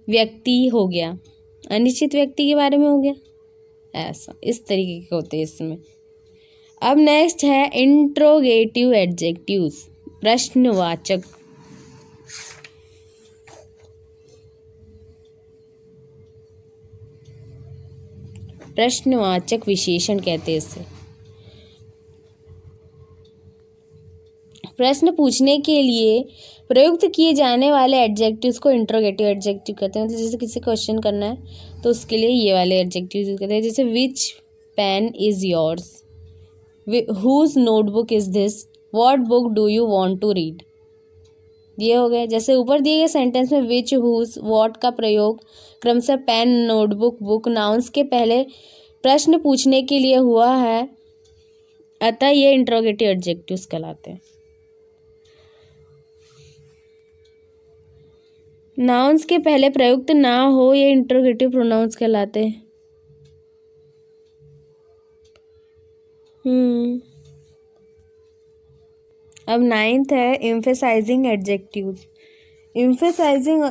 व्यक्ति हो गया, अनिश्चित व्यक्ति के बारे में हो गया, ऐसा इस तरीके के होते हैं इसमें। अब नेक्स्ट है इंट्रोगेटिव एडजेक्टिव्स, प्रश्नवाचक। प्रश्नवाचक विशेषण कहते हैं इसे। प्रश्न पूछने के लिए प्रयुक्त किए जाने वाले एडजेक्टिव्स को इंट्रोगेटिव एडजेक्टिव कहते हैं। मतलब जैसे किसी क्वेश्चन करना है तो उसके लिए ये वाले एडजेक्टिव्स यूज करते हैं। जैसे which pen is yours, whose notebook is this, what book do you want to read, ये हो गए। जैसे ऊपर दिए गए सेंटेंस में विच, हुज, व्हाट का प्रयोग क्रमशः पेन, नोटबुक, बुक, नाउन्स के पहले प्रश्न पूछने के लिए हुआ है, अतः ये इंट्रोगेटिव एडजेक्टिव्स कहलाते हैं। नाउन्स के पहले प्रयुक्त ना हो ये इंट्रोगेटिव प्रोनाउंस कहलाते हैं। अब नाइन्थ है एम्फेसाइजिंग एडजेक्टिव्स। एम्फेसाइजिंग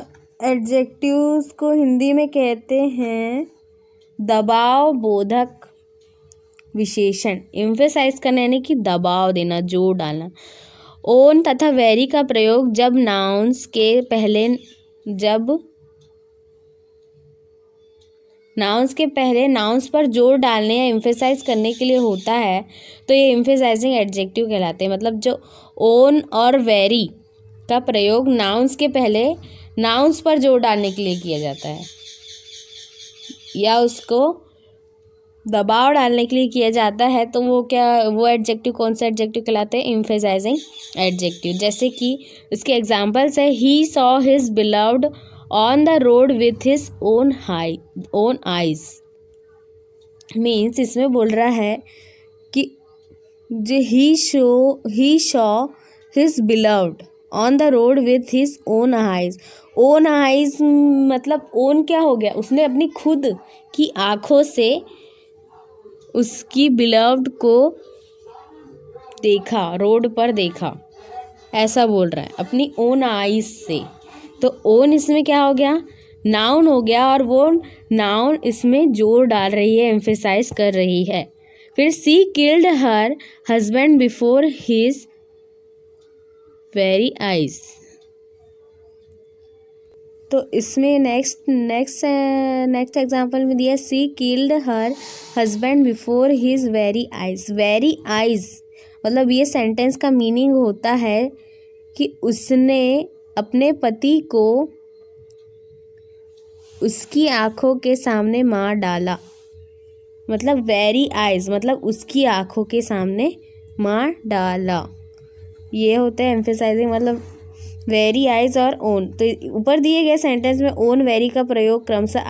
एडजेक्टिव्स को हिंदी में कहते हैं दबाव बोधक विशेषण। एम्फेसाइज करना यानी कि दबाव देना, जोर डालना। ओन तथा वेरी का प्रयोग जब नाउन्स के पहले नाउन्स के पहले नाउन्स पर जोर डालने या एम्फेसाइज करने के लिए होता है तो ये एम्फेसाइजिंग एडजेक्टिव कहलाते हैं। मतलब जो ओन और वेरी का प्रयोग नाउन्स के पहले नाउन्स पर जोर डालने के लिए किया जाता है या उसको दबाव डालने के लिए किया जाता है तो वो एडजेक्टिव कौन सा एडजेक्टिव कहलाते हैं? Emphasizing adjective. जैसे कि उसके एग्जाम्पल्स है, he saw his beloved on the road with his own eyes. Means इसमें बोल रहा है कि जो he saw his beloved on the road with his own eyes. Own eyes मतलब ओन क्या हो गया? उसने अपनी खुद की आँखों से उसकी बिलव्ड को देखा, रोड पर देखा, ऐसा बोल रहा है, अपनी ओन आइज से। तो ओन इसमें क्या हो गया? नाउन हो गया और वो नाउन इसमें जोर डाल रही है, एम्फेसाइज कर रही है। फिर she killed her husband before his very eyes. तो इसमें नेक्स्ट एग्जांपल में दिया, she killed her husband before his very eyes. Very eyes मतलब ये सेंटेंस का मीनिंग होता है कि उसने अपने पति को उसकी आँखों के सामने मार डाला। मतलब वेरी आइज मतलब उसकी आँखों के सामने मार डाला। ये होता है एम्फेसाइजिंग, मतलब वेरी आइज और ओन। तो ऊपर दिए गए सेंटेंस में ओन वेरी का प्रयोग क्रमशः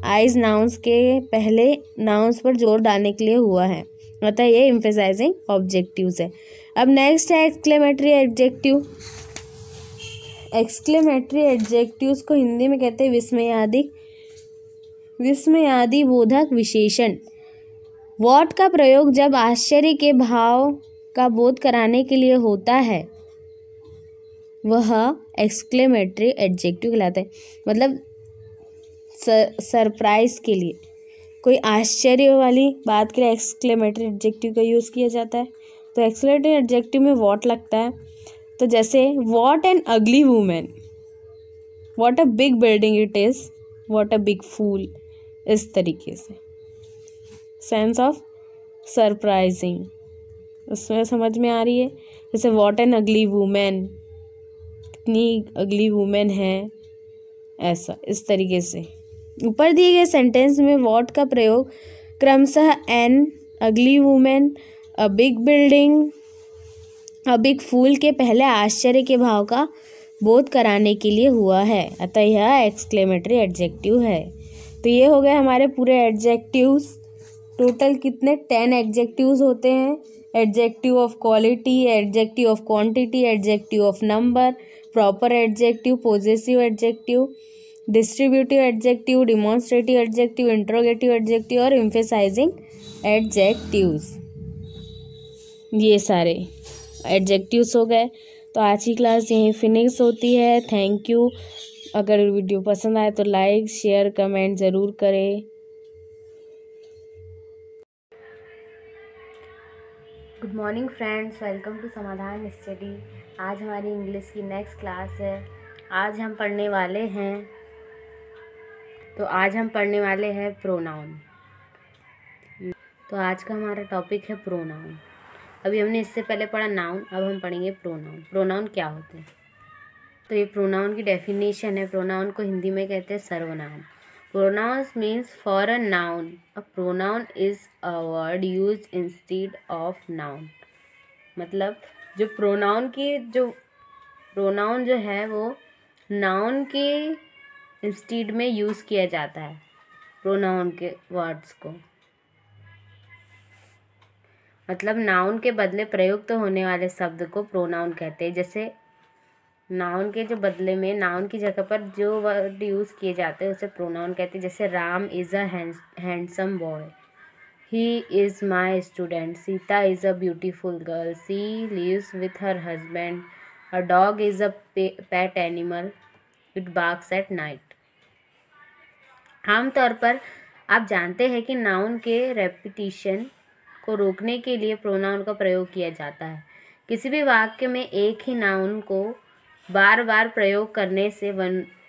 आइज नाउन्स के पहले नाउन्स पर जोर डालने के लिए हुआ है, मतलब ये एम्फेसाइजिंग ऑब्जेक्टिव्स है। अब नेक्स्ट है एक्सक्लेमेटरी एडजेक्टिव। एक्सक्लेमेटरी एडजेक्टिव्स को हिंदी में कहते हैं विस्मयादि बोधक विशेषण। व्हाट का प्रयोग जब आश्चर्य के भाव का बोध कराने के लिए होता है वह एक्सक्लेमेटरी एडजेक्टिव कहलाता है। मतलब सरप्राइज के लिए, कोई आश्चर्य वाली बात के लिए एक्सक्लेमेटरी एडजेक्टिव का यूज़ किया जाता है। तो एक्सक्लेमेटरी एडजेक्टिव में व्हाट लगता है। तो जैसे what an ugly women, what a big building it is, what a big fool. इस तरीके से सेंस ऑफ सरप्राइजिंग उसमें समझ में आ रही है। जैसे व्हाट एन अगली वूमेन, कितनी अगली वूमेन है, ऐसा इस तरीके से। ऊपर दिए गए सेंटेंस में व्हाट का प्रयोग क्रमशः an, ugly women, a big building, a big fool के पहले आश्चर्य के भाव का बोध कराने के लिए हुआ है, अतः यह एक्सक्लेमेटरी एडजेक्टिव है। तो ये हो गए हमारे पूरे एडजेक्टिव्स। टोटल कितने 10 एडजेक्टिव्स होते हैं। Adjective of quality, adjective of quantity, adjective of number, proper adjective, possessive adjective, distributive adjective, demonstrative adjective, interrogative adjective और एम्फेसाइजिंग एडजेक्टिव्स। ये सारे एडजेक्टिव्स हो गए। तो आज की क्लास यहीं फिनिश होती है। Thank you. अगर वीडियो पसंद आए तो लाइक, शेयर, कमेंट ज़रूर करें। Good morning friends, welcome to Samadhan study. आज हमारी इंग्लिश की नेक्स्ट क्लास है। आज हम पढ़ने वाले हैं प्रोनाउन। तो आज का हमारा टॉपिक है प्रोनाउन। अभी हमने इससे पहले पढ़ा नाउन, अब हम पढ़ेंगे प्रोनाउन। प्रोनाउन क्या होते हैं? तो ये प्रोनाउन की डेफिनेशन है। प्रोनाउन को हिंदी में कहते हैं सर्वनाम। Pronouns means for a noun, a pronoun is a word use instead of noun. मतलब जो प्रोनाउन जो है वो नाउन के इंस्टेड में यूज़ किया जाता है, प्रोनाउन के वर्ड्स को। मतलब नाउन के बदले प्रयुक्त होने वाले शब्द को प्रोनाउन कहते हैं। जैसे नाउन के जो बदले में नाउन की जगह पर जो वर्ड यूज़ किए जाते हैं उसे प्रोनाउन कहते हैं। जैसे Ram is a handsome boy, he is my student, Sita is a beautiful girl, she lives with her husband, a dog is a pet animal, it barks at night. आमतौर पर आप जानते हैं कि नाउन के रेपिटिशन को रोकने के लिए प्रोनाउन का प्रयोग किया जाता है। किसी भी वाक्य में एक ही नाउन को बार बार प्रयोग करने से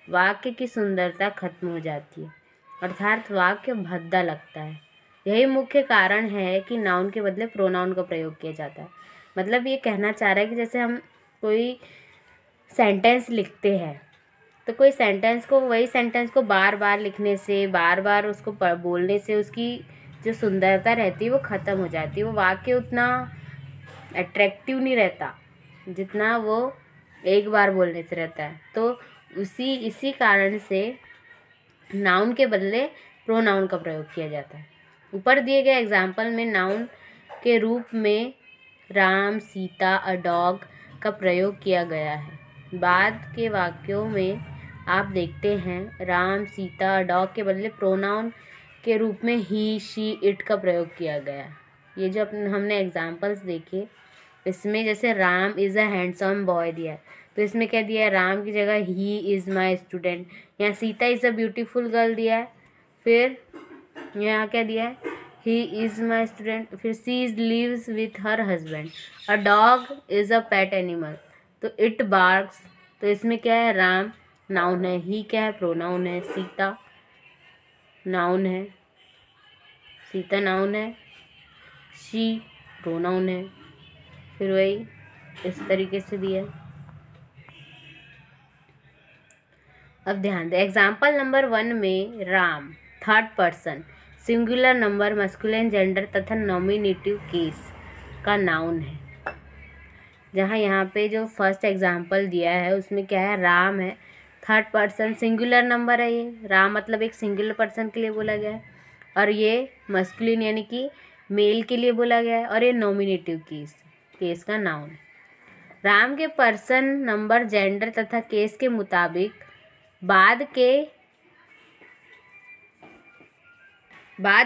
वाक्य की सुंदरता खत्म हो जाती है। अर्थात वाक्य भद्दा लगता है। यही मुख्य कारण है कि नाउन के बदले प्रोनाउन का प्रयोग किया जाता है। मतलब ये कहना चाह रहा है कि जैसे हम कोई सेंटेंस लिखते हैं तो कोई सेंटेंस को, वही सेंटेंस को बार बार लिखने से, बार बार उसको बोलने से उसकी जो सुंदरता रहती है वो ख़त्म हो जाती है। वो वाक्य उतना अट्रैक्टिव नहीं रहता जितना वो एक बार बोलने से रहता है। तो इसी कारण से नाउन के बदले प्रोनाउन का प्रयोग किया जाता है। ऊपर दिए गए एग्जाम्पल में नाउन के रूप में राम, सीता, अ डॉग का प्रयोग किया गया है। बाद के वाक्यों में आप देखते हैं राम, सीता, अ डॉग के बदले प्रोनाउन के रूप में ही, शी, इट का प्रयोग किया गया। ये जो हमने एग्जाम्पल्स देखे, इसमें जैसे Ram is a handsome boy दिया है, तो इसमें क्या दिया है, राम की जगह ही इज़ माई स्टूडेंट। यहाँ Sita is a beautiful girl दिया है, फिर यहाँ क्या दिया है, ही इज़ माई स्टूडेंट, फिर she is lives with her husband, a dog is a pet animal, तो इट बार्क्स। तो इसमें क्या है, राम नाउन है, ही क्या है, प्रोनाउन है, सीता नाउन है, सीता नाउन है, शी प्रोनाउन है। फिर वही इस तरीके से दिया। अब ध्यान दें, एग्जाम्पल नंबर 1 में Ram third person singular number masculine gender तथा नॉमिनेटिव केस का नाउन है। जहाँ यहाँ पे जो फर्स्ट एग्जाम्पल दिया है उसमें क्या है, राम है, थर्ड पर्सन सिंगुलर नंबर है, ये राम मतलब एक सिंगुलर पर्सन के लिए बोला गया है, और ये मस्कुलिन यानी कि मेल के लिए बोला गया है, और ये नॉमिनेटिव केस का नाउन है। राम के पर्सन नंबर जेंडर तथा केस के मुताबिक बाद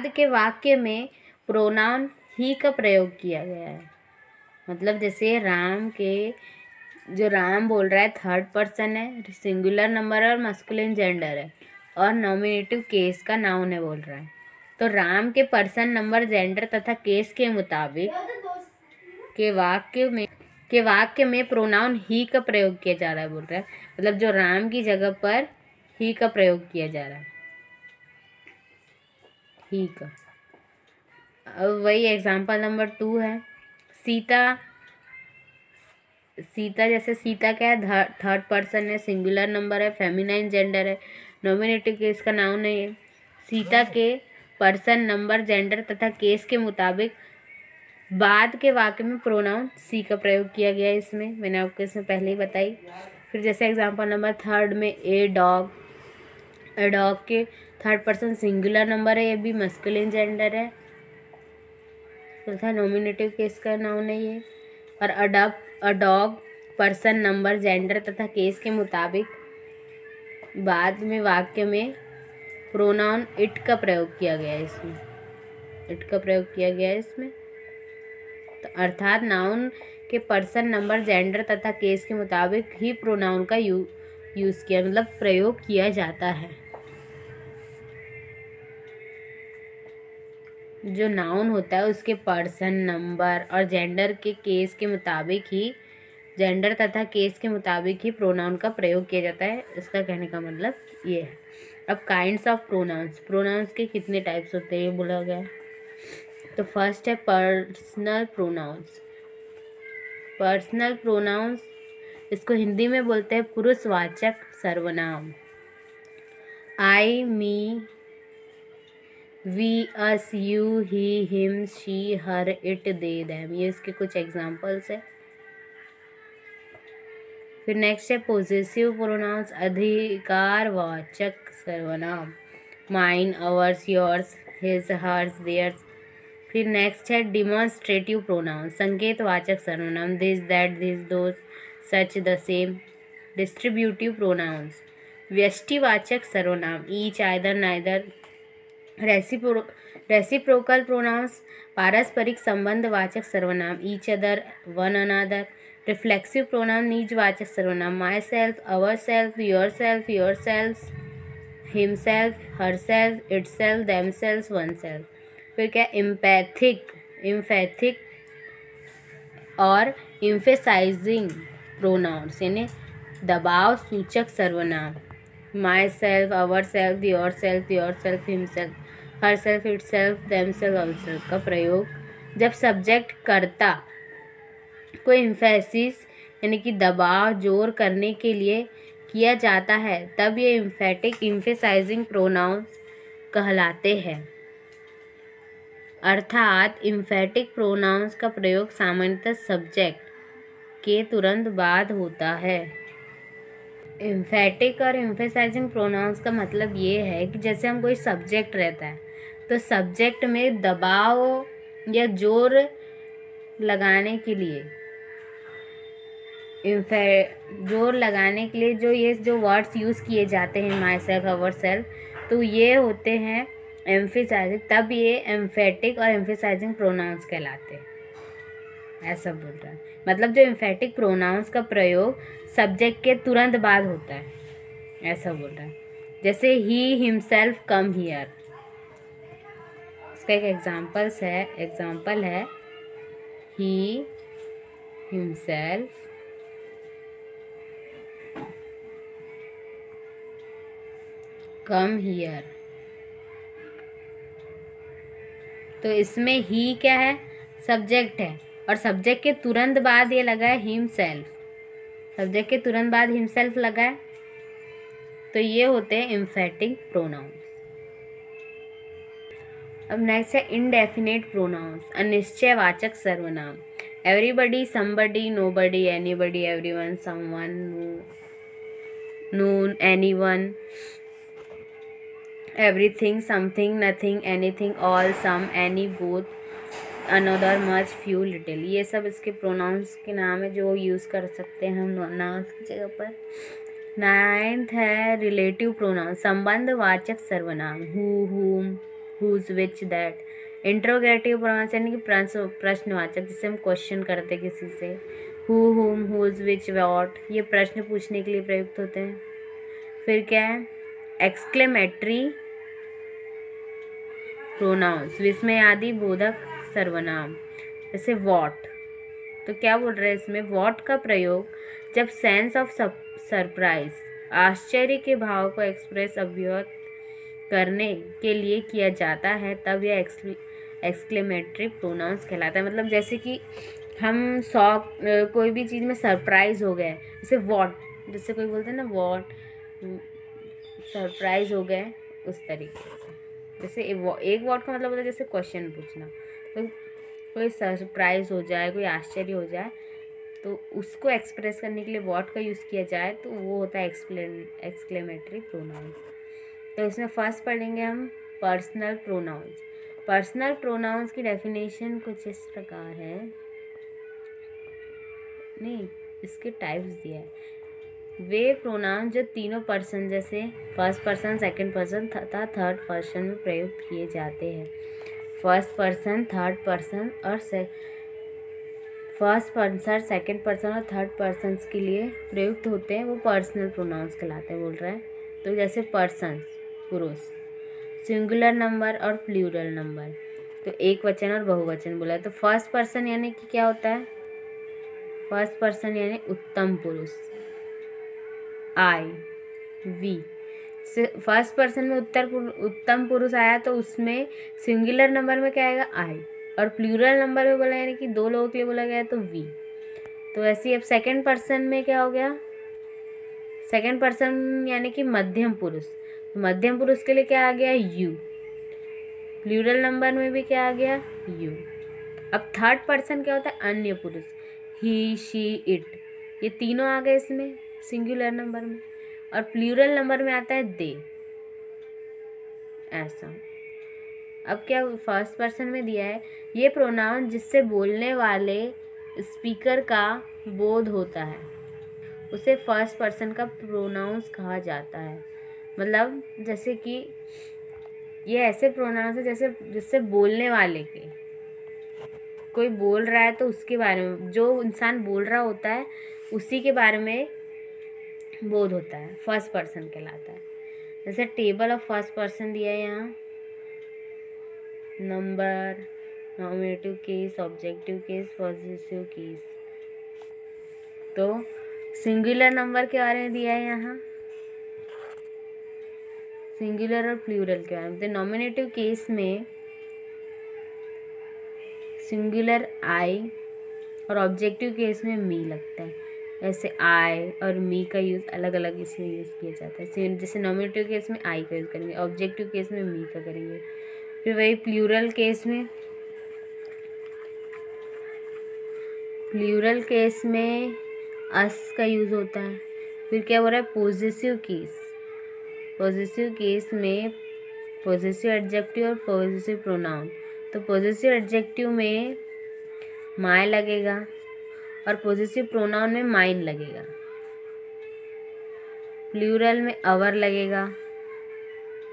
के वाक्य में प्रोनाउन ही का प्रयोग किया गया है। मतलब जैसे राम के, जो राम बोल रहा है थर्ड पर्सन है, सिंगुलर नंबर और मस्कुलिन जेंडर है, और नॉमिनेटिव केस का नाउन है बोल रहा है, तो राम के पर्सन नंबर जेंडर तथा केस के मुताबिक के वाक्य में प्रोनाउन ही का प्रयोग किया जा रहा है बोल रहा है। मतलब जो राम की जगह पर ही का प्रयोग किया जा रहा है, ही का। अब वही एग्जाम्पल नंबर 2 है, सीता जैसे सीता क्या है, थर्ड पर्सन है, सिंगुलर नंबर है, फेमिनाइन जेंडर है, नॉमिनेटिव केस का नाउन है ये। सीता के पर्सन नंबर जेंडर तथा केस के मुताबिक बाद के वाक्य में प्रोनाउन सी का प्रयोग किया गया है। इसमें मैंने आपको इसमें पहले ही बताई। फिर जैसे एग्जांपल नंबर 3 में ए डॉग के थर्ड पर्सन सिंगुलर नंबर है, ये भी मस्कुलिन जेंडर है, तथा नॉमिनेटिव केस का नाउन है ये। और a dog person number gender तथा केस के मुताबिक बाद में वाक्य में प्रोनाउन इट का प्रयोग किया गया है, इसमें इट का प्रयोग किया गया है इसमें। तो अर्थात नाउन के पर्सन नंबर जेंडर तथा केस के मुताबिक ही प्रोनाउन का यूज़ किया, मतलब प्रयोग किया जाता है। जो नाउन होता है उसके पर्सन नंबर और जेंडर के केस के मुताबिक ही, जेंडर तथा केस के मुताबिक ही प्रोनाउन का प्रयोग किया जाता है। इसका कहने का मतलब ये है। अब काइंड्स ऑफ प्रोनाउंस के कितने टाइप्स होते हैं ये बोला गया। तो फर्स्ट है पर्सनल प्रोनाउंस। इसको हिंदी में बोलते हैं पुरुषवाचक सर्वनाम। I, me, we, us, you, he, him, she, her, it, they, them, ये इसके कुछ एग्जाम्पल्स है। फिर नेक्स्ट है पोजेसिव प्रोनाउंस, अधिकारवाचक सर्वनाम। Mine, ours, yours, his, hers, theirs. फिर नेक्स्ट है डिमॉन्स्ट्रेटिव प्रोनाउंस, संकेतवाचक सर्वनाम। This, that, this, those, such, the same. Distributive pronouns, व्यष्टिवाचक सर्वनाम। Each, either, neither. Reciprocal pronouns, पारस्परिक संबंधवाचक सर्वनाम। Each other, one another. Reflexive pronoun, निजवाचक सर्वनाम। Myself, ourself, yourself, yourself, himself, herself, itself, themselves, oneself. फिर क्या इम्फेथिक और इम्फेसाइजिंग प्रोनाउंस यानी दबाव सूचक सर्वनाम। Myself, ourself, yourself, himself, herself, itself, themself, all self का प्रयोग जब सब्जेक्ट कर्ता को इम्फेसिस यानी कि दबाव जोर करने के लिए किया जाता है तब ये इम्फेटिक इम्फेसाइजिंग प्रोनाउंस कहलाते हैं। अर्थात इम्फेटिक प्रोनाउंस का प्रयोग सामान्यतः सब्जेक्ट के तुरंत बाद होता है। इम्फेटिक और इम्फेसाइजिंग प्रोनाउंस का मतलब ये है कि जैसे हम कोई सब्जेक्ट रहता है तो सब्जेक्ट में दबाव या जोर लगाने के लिए जोर लगाने के लिए जो वर्ड्स यूज़ किए जाते हैं माई सेल्फ, अवर सेल्फ, तो ये होते हैं एम्फेसाइजिंग, तब ये एम्फेटिक और एम्फेसाइजिंग प्रोनाउंस कहलाते हैं। ऐसा बोल रहा है, मतलब जो एम्फेटिक प्रोनाउंस का प्रयोग सब्जेक्ट के तुरंत बाद होता है, ऐसा बोल रहा है। जैसे ही हिमसेल्फ कम हियर, इसका एक एग्जाम्पल है ही हिमसेल्फ कम हियर। तो इसमें ही क्या है, सब्जेक्ट है, और सब्जेक्ट के तुरंत बाद ये लगा है हिमसेल्फ, सब्जेक्ट के तुरंत बाद हिमसेल्फ लगा है, तो ये होते हैं एम्फेटिक प्रोनाउंस। अब नेक्स्ट है इनडेफिनेट प्रोनाउंस, अनिश्चयवाचक सर्वनाम। Everybody, somebody, nobody, anybody, everyone, someone, none, anyone, everything, something, nothing, anything, all, some, any, both, another, much, few, little, ये सब इसके प्रोनाउंस के नाम है जो यूज़ कर सकते हैं हम नाउंस की जगह पर। 9th है रिलेटिव प्रोनाउन, संबंधवाचक सर्वनाम, who, whom, whose, which, that. Interrogative pronouns यानी कि प्रश्नवाचक, जिसे हम क्वेश्चन करते किसी से, who, whom, whose, which, what, ये प्रश्न पूछने के लिए प्रयुक्त होते हैं। फिर क्या है एक्सक्लेमेटरी प्रोनाउंस, विस्मयादि बोधक सर्वनाम, जैसे वॉट। तो क्या बोल रहे हैं इसमें, वॉट का प्रयोग जब सेंस ऑफ सरप्राइज, आश्चर्य के भाव को एक्सप्रेस अभिव्यक्त करने के लिए किया जाता है तब यह एक्सक्लेमेटरी प्रोनाउंस कहलाता है। मतलब जैसे कि हम कोई भी चीज़ में सरप्राइज हो गए, जैसे वॉट, जैसे कोई बोलते हैं ना वॉट, सरप्राइज हो गए, उस तरीके से। जैसे एक वॉट का मतलब होता है जैसे क्वेश्चन पूछना, तो कोई सरप्राइज हो जाए, कोई आश्चर्य हो जाए, तो उसको एक्सप्रेस करने के लिए वॉट का यूज़ किया जाए तो वो होता है एक्सक्लेमेटरी प्रोनाउंस। तो इसमें फर्स्ट पढ़ेंगे हम पर्सनल प्रोनाउंस। पर्सनल प्रोनाउंस की डेफिनेशन कुछ इस प्रकार है, नहीं इसके टाइप्स दिया है, वे प्रोनाउन जो तीनों पर्सन जैसे फर्स्ट पर्सन, सेकंड पर्सन तथा थर्ड पर्सन में प्रयुक्त किए जाते हैं। फर्स्ट पर्सन, थर्ड पर्सन और फर्स्ट पर्सन, सेकंड पर्सन और थर्ड पर्सन के लिए प्रयुक्त होते हैं, वो पर्सनल प्रोनाउंस कहलाते हैं, बोल रहे हैं। तो जैसे पर्सन पुरुष, सिंगुलर नंबर और प्लूरल नंबर, तो एक वचन और बहुवचन बोला है। तो फर्स्ट पर्सन यानी कि क्या होता है, फर्स्ट पर्सन यानी उत्तम पुरुष, आई, वी। फर्स्ट पर्सन में उत्तम पुरुष आया तो उसमें सिंगुलर नंबर में क्या आएगा, आई, और प्लूरल नंबर में बोला यानी कि दो लोगों के लिए बोला गया तो वी। तो ऐसे ही अब सेकंड पर्सन में क्या हो गया, सेकंड पर्सन यानी कि मध्यम पुरुष, तो मध्यम पुरुष के लिए क्या आ गया, यू। प्लूरल नंबर में भी क्या आ गया, यू। अब थर्ड पर्सन क्या होता है, अन्य पुरुष, ही, शी, इट, ये तीनों आ गए इसमें सिंगुलर नंबर में, और प्लूरल नंबर में आता है दे, ऐसा। अब क्या फर्स्ट पर्सन में दिया है, ये प्रोनाउन जिससे बोलने वाले स्पीकर का बोध होता है उसे फर्स्ट पर्सन का प्रोनाउंस कहा जाता है। मतलब जैसे कि ये ऐसे प्रोनाउंस है जैसे जिससे बोलने वाले के, कोई बोल रहा है तो उसके बारे में, जो इंसान बोल रहा होता है उसी के बारे में बोध होता है, फर्स्ट पर्सन कहलाता है। जैसे टेबल ऑफ फर्स्ट पर्सन दिया है यहाँ, number, nominative case, objective case, positive case. तो सिंगुलर नंबर के बारे में दिया है यहाँ, सिंगुलर और प्लूरल के बारे में। तो नॉमिनेटिव केस में सिंगुलर आई और ऑब्जेक्टिव केस में मी लगता है। ऐसे आई और मी का यूज़ अलग अलग इसमें यूज़ किया जाता है। जैसे नॉमिनेटिव केस में आई का यूज़ करेंगे, ऑब्जेक्टिव केस में मी का करेंगे। फिर वही प्लूरल केस में अस का यूज़ होता है। फिर क्या हो रहा है, पॉजेसिव केस में पॉजेसिव एडजेक्टिव और पॉजेसिव प्रोनाउन। तो पॉजेसिव एडजेक्टिव में माय लगेगा और पॉजेसिव प्रोनाउन में माइन लगेगा। प्लूरल में अवर लगेगा,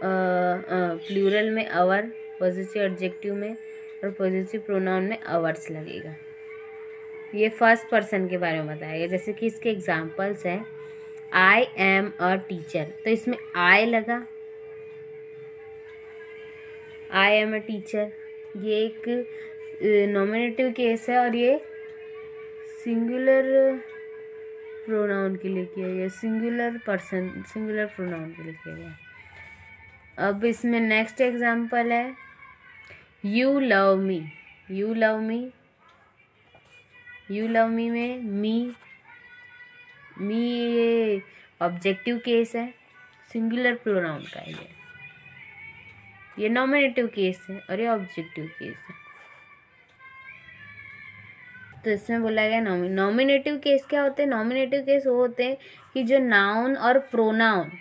प्लूरल में अवर पॉजेसिव एडजेक्टिव में, और पॉजेसिव प्रोनाउन में अवर्स लगेगा। ये फर्स्ट पर्सन के बारे में बताया गया। जैसे कि इसके एग्जांपल्स हैं, आई एम अ टीचर, तो इसमें आई लगा, आई एम अ टीचर, ये एक नॉमिनेटिव केस है और ये सिंगुलर प्रोनाउन के लिए किया गया, सिंगुलर प्रोनाउन के लिए किया गया। अब इसमें नेक्स्ट एग्जांपल है, you love me. You love me में मी ये ऑब्जेक्टिव केस है, सिंगुलर प्रोनाउन का है ये नॉमिनेटिव केस है और ये ऑब्जेक्टिव केस है। तो इसमें बोला गया नॉमिनेटिव केस क्या होते हैं। नॉमिनेटिव केस वो होते हैं कि जो नाउन और प्रोनाउन,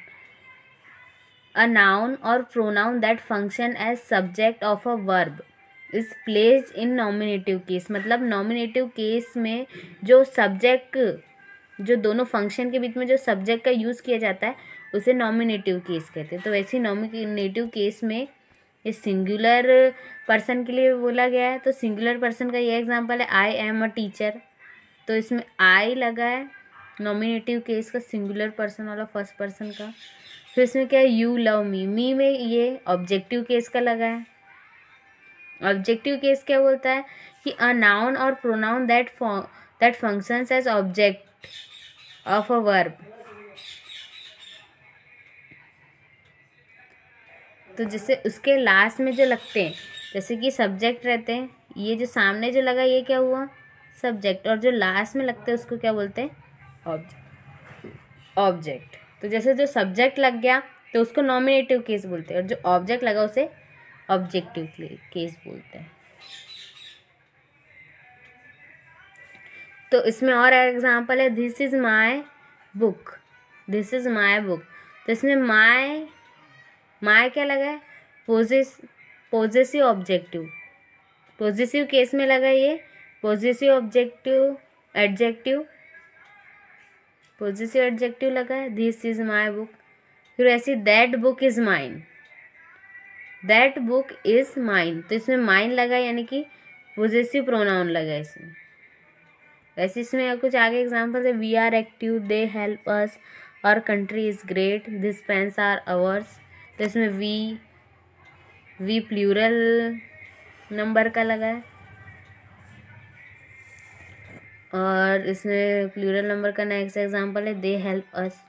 अ नाउन और pronoun that function as subject of a verb is placed in nominative case. मतलब नॉमिनेटिव केस में जो सब्जेक्ट, जो दोनों फंक्शन के बीच में जो सब्जेक्ट का यूज़ किया जाता है उसे नॉमिनेटिव केस कहते हैं। तो वैसे ही नॉमिनेटिव केस में ये सिंगुलर पर्सन के लिए बोला गया है। तो सिंगुलर पर्सन का ये एग्जांपल है, आई एम अ टीचर। तो इसमें आई लगा है नॉमिनेटिव केस का, सिंगुलर पर्सन वाला फर्स्ट पर्सन का। फिर इसमें क्या है, यू लव मी में ये ऑब्जेक्टिव केस का लगा है। ऑब्जेक्टिव केस क्या बोलता है कि अ नाउन और pronoun that functions as object of a verb. तो जैसे उसके लास्ट में जो लगते हैं, जैसे कि सब्जेक्ट रहते हैं, ये जो सामने जो लगा ये क्या हुआ, सब्जेक्ट, और जो लास्ट में लगते हैं उसको क्या बोलते हैं, ऑब्जेक्ट। तो जैसे जो सब्जेक्ट लग गया तो उसको नॉमिनेटिव केस बोलते हैं और जो ऑब्जेक्ट लगा उसे ऑब्जेक्टिव केस बोलते हैं। तो इसमें और एग्जांपल है, this is my book. This is my book. तो इसमें माई क्या लगा है, पॉजेसिव ऑब्जेक्टिव। पॉजेसिव केस में लगा ये possessive objective adjective, possessive adjective लगा है, दिस इज माई बुक। फिर ऐसी that book is mine, that book is mine. तो इसमें माइन लगा यानी कि पॉजेसिव प्रोनाउन लगा इसमें। वैसे इसमें कुछ आगे एग्जांपल है, we are active, they help us, our country is great, this pens are ours. तो इसमें वी प्लूरल नंबर का लगा है और इसमें प्लूरल नंबर का नेक्स्ट एग्जांपल है, दे हेल्प अस,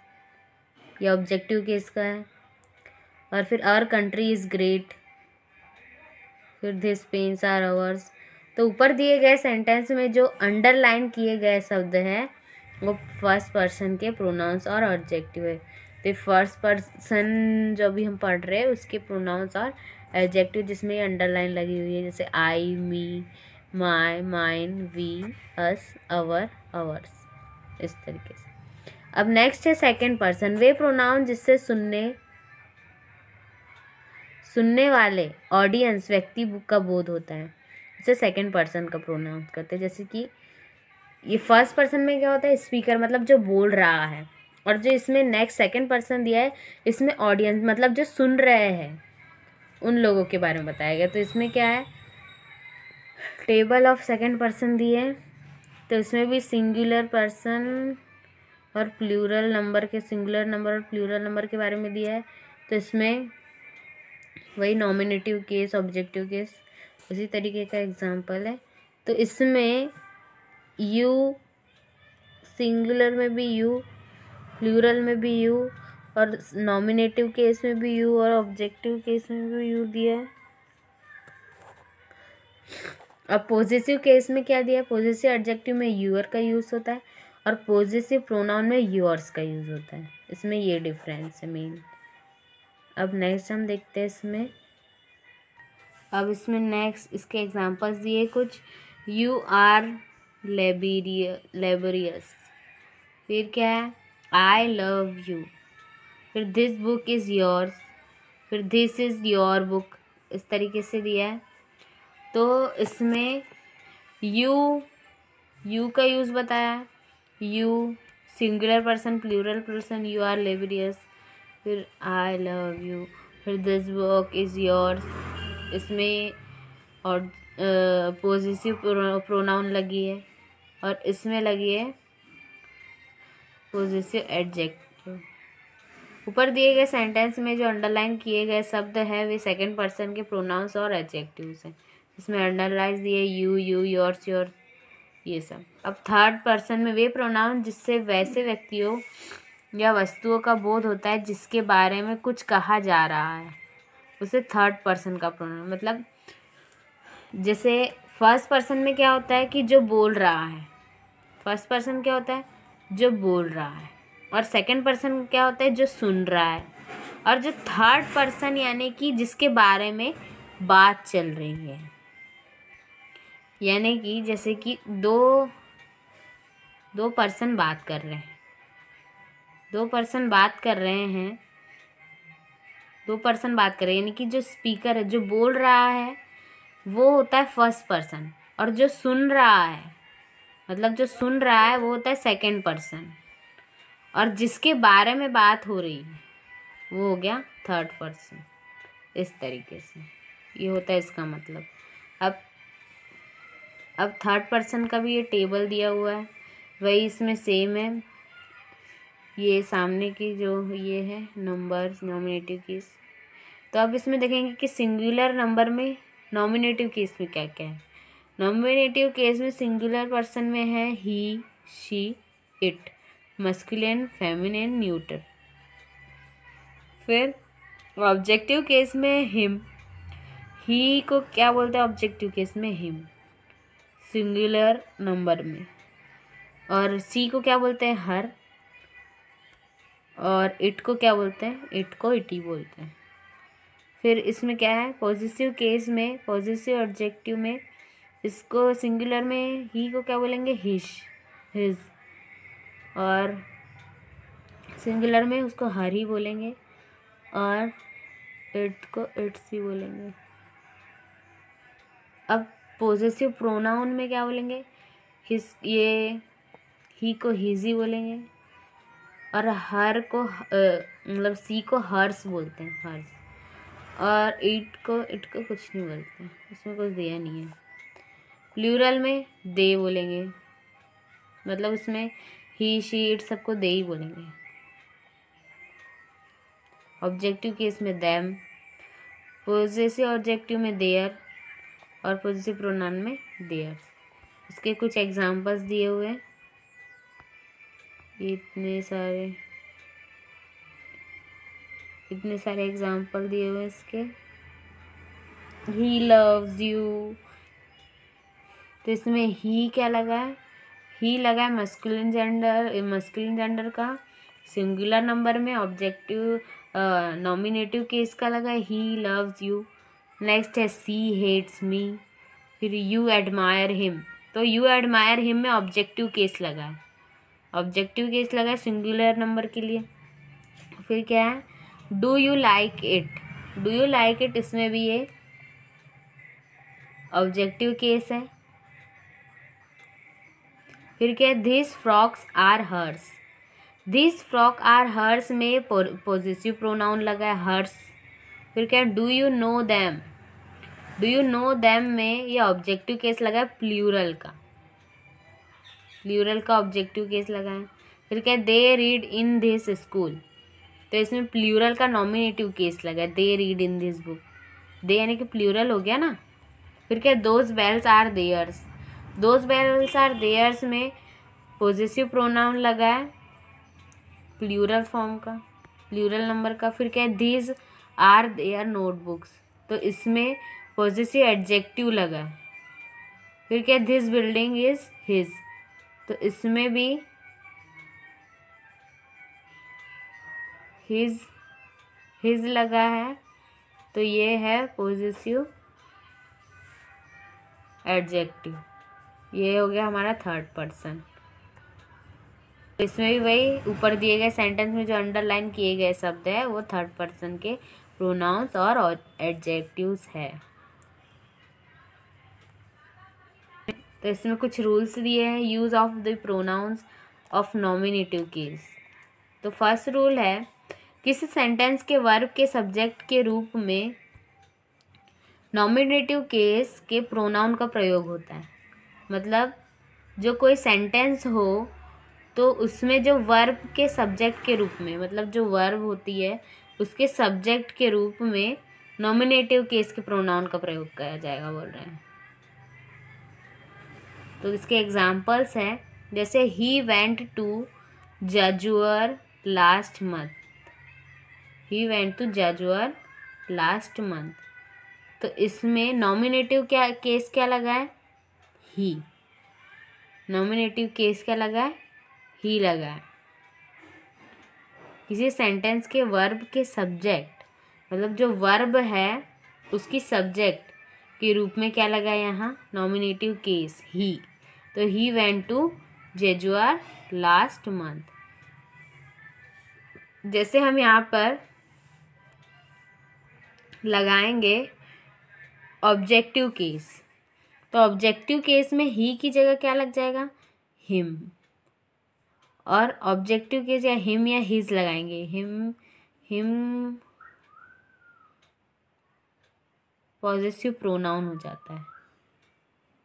ये ऑब्जेक्टिव केस का है। और फिर आवर कंट्री इज ग्रेट, फिर दिस पेन्स आर अवर्स। तो ऊपर दिए गए सेंटेंस में जो अंडरलाइन किए गए शब्द हैं वो फर्स्ट पर्सन के प्रोनाउंस और एडजेक्टिव है। तो फर्स्ट पर्सन जो भी हम पढ़ रहे हैं उसके प्रोनाउंस और एडजेक्टिव जिसमें अंडरलाइन लगी हुई है, जैसे I, me, my, mine, we, us, our, ours, इस तरीके से। अब नेक्स्ट है सेकंड पर्सन, वे प्रोनाउन जिससे सुनने वाले ऑडियंस व्यक्ति का बोध होता है, इसे सेकंड पर्सन का प्रोनाउन करते हैं। जैसे कि ये फर्स्ट पर्सन में क्या होता है, स्पीकर मतलब जो बोल रहा है, और जो इसमें नेक्स्ट सेकंड पर्सन दिया है इसमें ऑडियंस मतलब जो सुन रहे हैं उन लोगों के बारे में बताया गया। तो इसमें क्या है, टेबल ऑफ सेकंड पर्सन दिए हैं, तो इसमें भी सिंगुलर पर्सन और प्लूरल नंबर के, सिंगुलर नंबर और प्लूरल नंबर के बारे में दिया है। तो इसमें वही नॉमिनेटिव केस, ऑब्जेक्टिव केस, उसी तरीके का एग्जांपल है। तो इसमें यू, सिंगुलर में भी यू, प्लूरल में भी यू और नॉमिनेटिव केस में भी यू और ऑब्जेक्टिव केस में भी यू दिया है। अब पॉजिटिव केस में क्या दिया है, पॉजिटिव एडजेक्टिव में यूअर का यूज़ होता है और पॉजिटिव प्रोनाउन में योर्स का यूज़ होता है। इसमें ये डिफरेंस है मेन। अब नेक्स्ट हम देखते हैं इसमें। अब इसमें नेक्स्ट इसके एग्जांपल्स दिए कुछ। यू आर लेबोरियस, फिर क्या है, आई लव यू, फिर दिस बुक इज़ योर्स, फिर दिस इज़ योर बुक, इस तरीके से दिया है। तो इसमें यू का यूज़ बताया, you singular person, plural person, you are laborious, फिर आई लव यू, फिर दिस बुक इज़ योर्स, इसमें और पॉजिटिव प्रोनाउन लगी है और इसमें लगी है पॉजिटिव एडजेक्टिव। ऊपर दिए गए सेंटेंस में जो अंडरलाइन किए गए शब्द है वे सेकंड पर्सन के प्रोनाउंस और एडजेक्टिव्स हैं। इसमें अंडरलाइन दिए यू, योर्स, योर, ये सब। अब थर्ड पर्सन में वे प्रोनाउन जिससे वैसे व्यक्तियों या वस्तुओं का बोध होता है जिसके बारे में कुछ कहा जा रहा है, उसे थर्ड पर्सन का प्रोनाउन। मतलब जैसे फर्स्ट पर्सन में क्या होता है कि जो बोल रहा है, फर्स्ट पर्सन क्या होता है, जो बोल रहा है, और सेकंड पर्सन क्या होता है, जो सुन रहा है, और जो थर्ड पर्सन यानी कि जिसके बारे में बात चल रही है। यानी कि जैसे कि दो पर्सन बात कर रहे हैं, दो पर्सन बात कर रहे हैं, यानी कि जो स्पीकर है, जो बोल रहा है, वो होता है फर्स्ट पर्सन, और जो सुन रहा है, मतलब जो सुन रहा है वो होता है सेकंड पर्सन, और जिसके बारे में बात हो रही है वो हो गया थर्ड पर्सन। इस तरीके से ये होता है इसका मतलब। अब थर्ड पर्सन का भी ये टेबल दिया हुआ है, वही इसमें सेम है। ये सामने की जो ये है नंबर्स, नॉमिनेटिव केस। तो अब इसमें देखेंगे कि सिंगुलर नंबर में नॉमिनेटिव केस में क्या क्या है। नॉमिनेटिव केस में सिंगुलर पर्सन में है he, she, it, masculine, feminine, neuter. फिर ऑब्जेक्टिव केस में हिम, ही को क्या बोलते हैं ऑब्जेक्टिव केस में, हिम, सिंगुलर नंबर में। और सी को क्या बोलते हैं, हर, और इट को क्या बोलते हैं, इट को इटी बोलते हैं। फिर इसमें क्या है, पॉजिटिव केस में, पॉजिटिव ऑब्जेक्टिव में इसको सिंगुलर में ही को क्या बोलेंगे, हिश, हिज, और सिंगुलर में उसको हर ही बोलेंगे, और इट को इट्स ही बोलेंगे। अब पॉजिटिव प्रोनाउन में क्या बोलेंगे, हिज, ये ही को हिज ही बोलेंगे, और हर को मतलब सी को हर्स बोलते हैं, हर्स, और इट को कुछ नहीं बोलते हैं, उसमें कुछ दिया नहीं है। प्लूरल में दे बोलेंगे, मतलब उसमें ही, शी, इट सबको दे ही बोलेंगे। ऑब्जेक्टिव केस में देम, पॉजिटिव ऑब्जेक्टिव में देयर, और पॉजिटिव प्रोनाउन में देयर। इसके कुछ एग्जांपल्स दिए हुए हैं, इतने सारे एग्जांपल दिए हुए हैं इसके। ही लव्स यू, तो इसमें ही क्या लगा है, ही लगा है मस्कुलिन जेंडर का सिंगुलर नंबर में। ऑब्जेक्टिव नॉमिनेटिव केस का लगा है ही लव्स यू। नेक्स्ट है सी हेट्स मी, फिर यू एडमायर हिम, तो यू एडमायर हिम में ऑब्जेक्टिव केस लगा है, ऑब्जेक्टिव केस लगा है सिंगुलर नंबर के लिए। फिर क्या है, do you like it, do you like it, इसमें भी ये ऑब्जेक्टिव केस है। फिर क्या है, this frocks are hers, this frock are hers में पॉजिटिव प्रोनाउन लगा है, हर्स। फिर क्या है, do you know them, do you know them में ये ऑब्जेक्टिव केस लगा है प्लूरल का, प्लूरल का ऑब्जेक्टिव केस लगा है। फिर क्या है, they read in this school, तो इसमें प्लूरल का नॉमिनेटिव केस लगा है, they read in this book, they यानी कि प्लूरल हो गया ना। फिर क्या, those bells are theirs, those bells are theirs में पॉजिटिव प्रोनाउन लगा है प्लूरल फॉर्म का। प्लूरल नंबर का। फिर क्या है, दीज आर देयर नोटबुक्स, तो इसमें पॉजेसिव एडजेक्टिव लगा है। फिर क्या है, दिस बिल्डिंग इज हिज, तो इसमें भी हिज लगा है, तो ये है पॉजेसिव एडजेक्टिव। ये हो गया हमारा थर्ड पर्सन। इसमें भी वही ऊपर दिए गए सेंटेंस में जो अंडरलाइन किए गए शब्द है वो थर्ड पर्सन के प्रोनाउंस और एडजेक्टिव्स है। तो इसमें कुछ रूल्स दिए हैं। Use of the pronounce of nominative case. तो फर्स्ट रूल है, किसी सेंटेंस के वर्ब के सब्जेक्ट के रूप में नॉमिनेटिव केस के प्रोनाउन का प्रयोग होता है। मतलब जो कोई सेंटेंस हो तो उसमें जो वर्ब के सब्जेक्ट के रूप में, मतलब जो वर्ब होती है उसके सब्जेक्ट के रूप में नॉमिनेटिव केस के प्रोनाउन का प्रयोग किया जाएगा बोल रहे हैं। तो इसके एग्जाम्पल्स हैं, जैसे he went to Jejuri last month. He went to Jejuri last month, तो इसमें नॉमिनेटिव क्या केस क्या लगा है, ही। नॉमिनेटिव केस क्या लगा है, ही लगा है। किसी सेंटेंस के वर्ब के सब्जेक्ट, मतलब जो वर्ब है उसकी सब्जेक्ट के रूप में क्या लगा है यहाँ, नॉमिनेटिव केस ही। तो he went to Jejuri last month. जैसे हम यहाँ पर लगाएंगे ऑब्जेक्टिव केस, तो ऑब्जेक्टिव केस में ही की जगह क्या लग जाएगा, हिम। और ऑब्जेक्टिव केस या हिम या हिज लगाएंगे, हिम पॉजेसिव प्रोनाउन हो जाता है।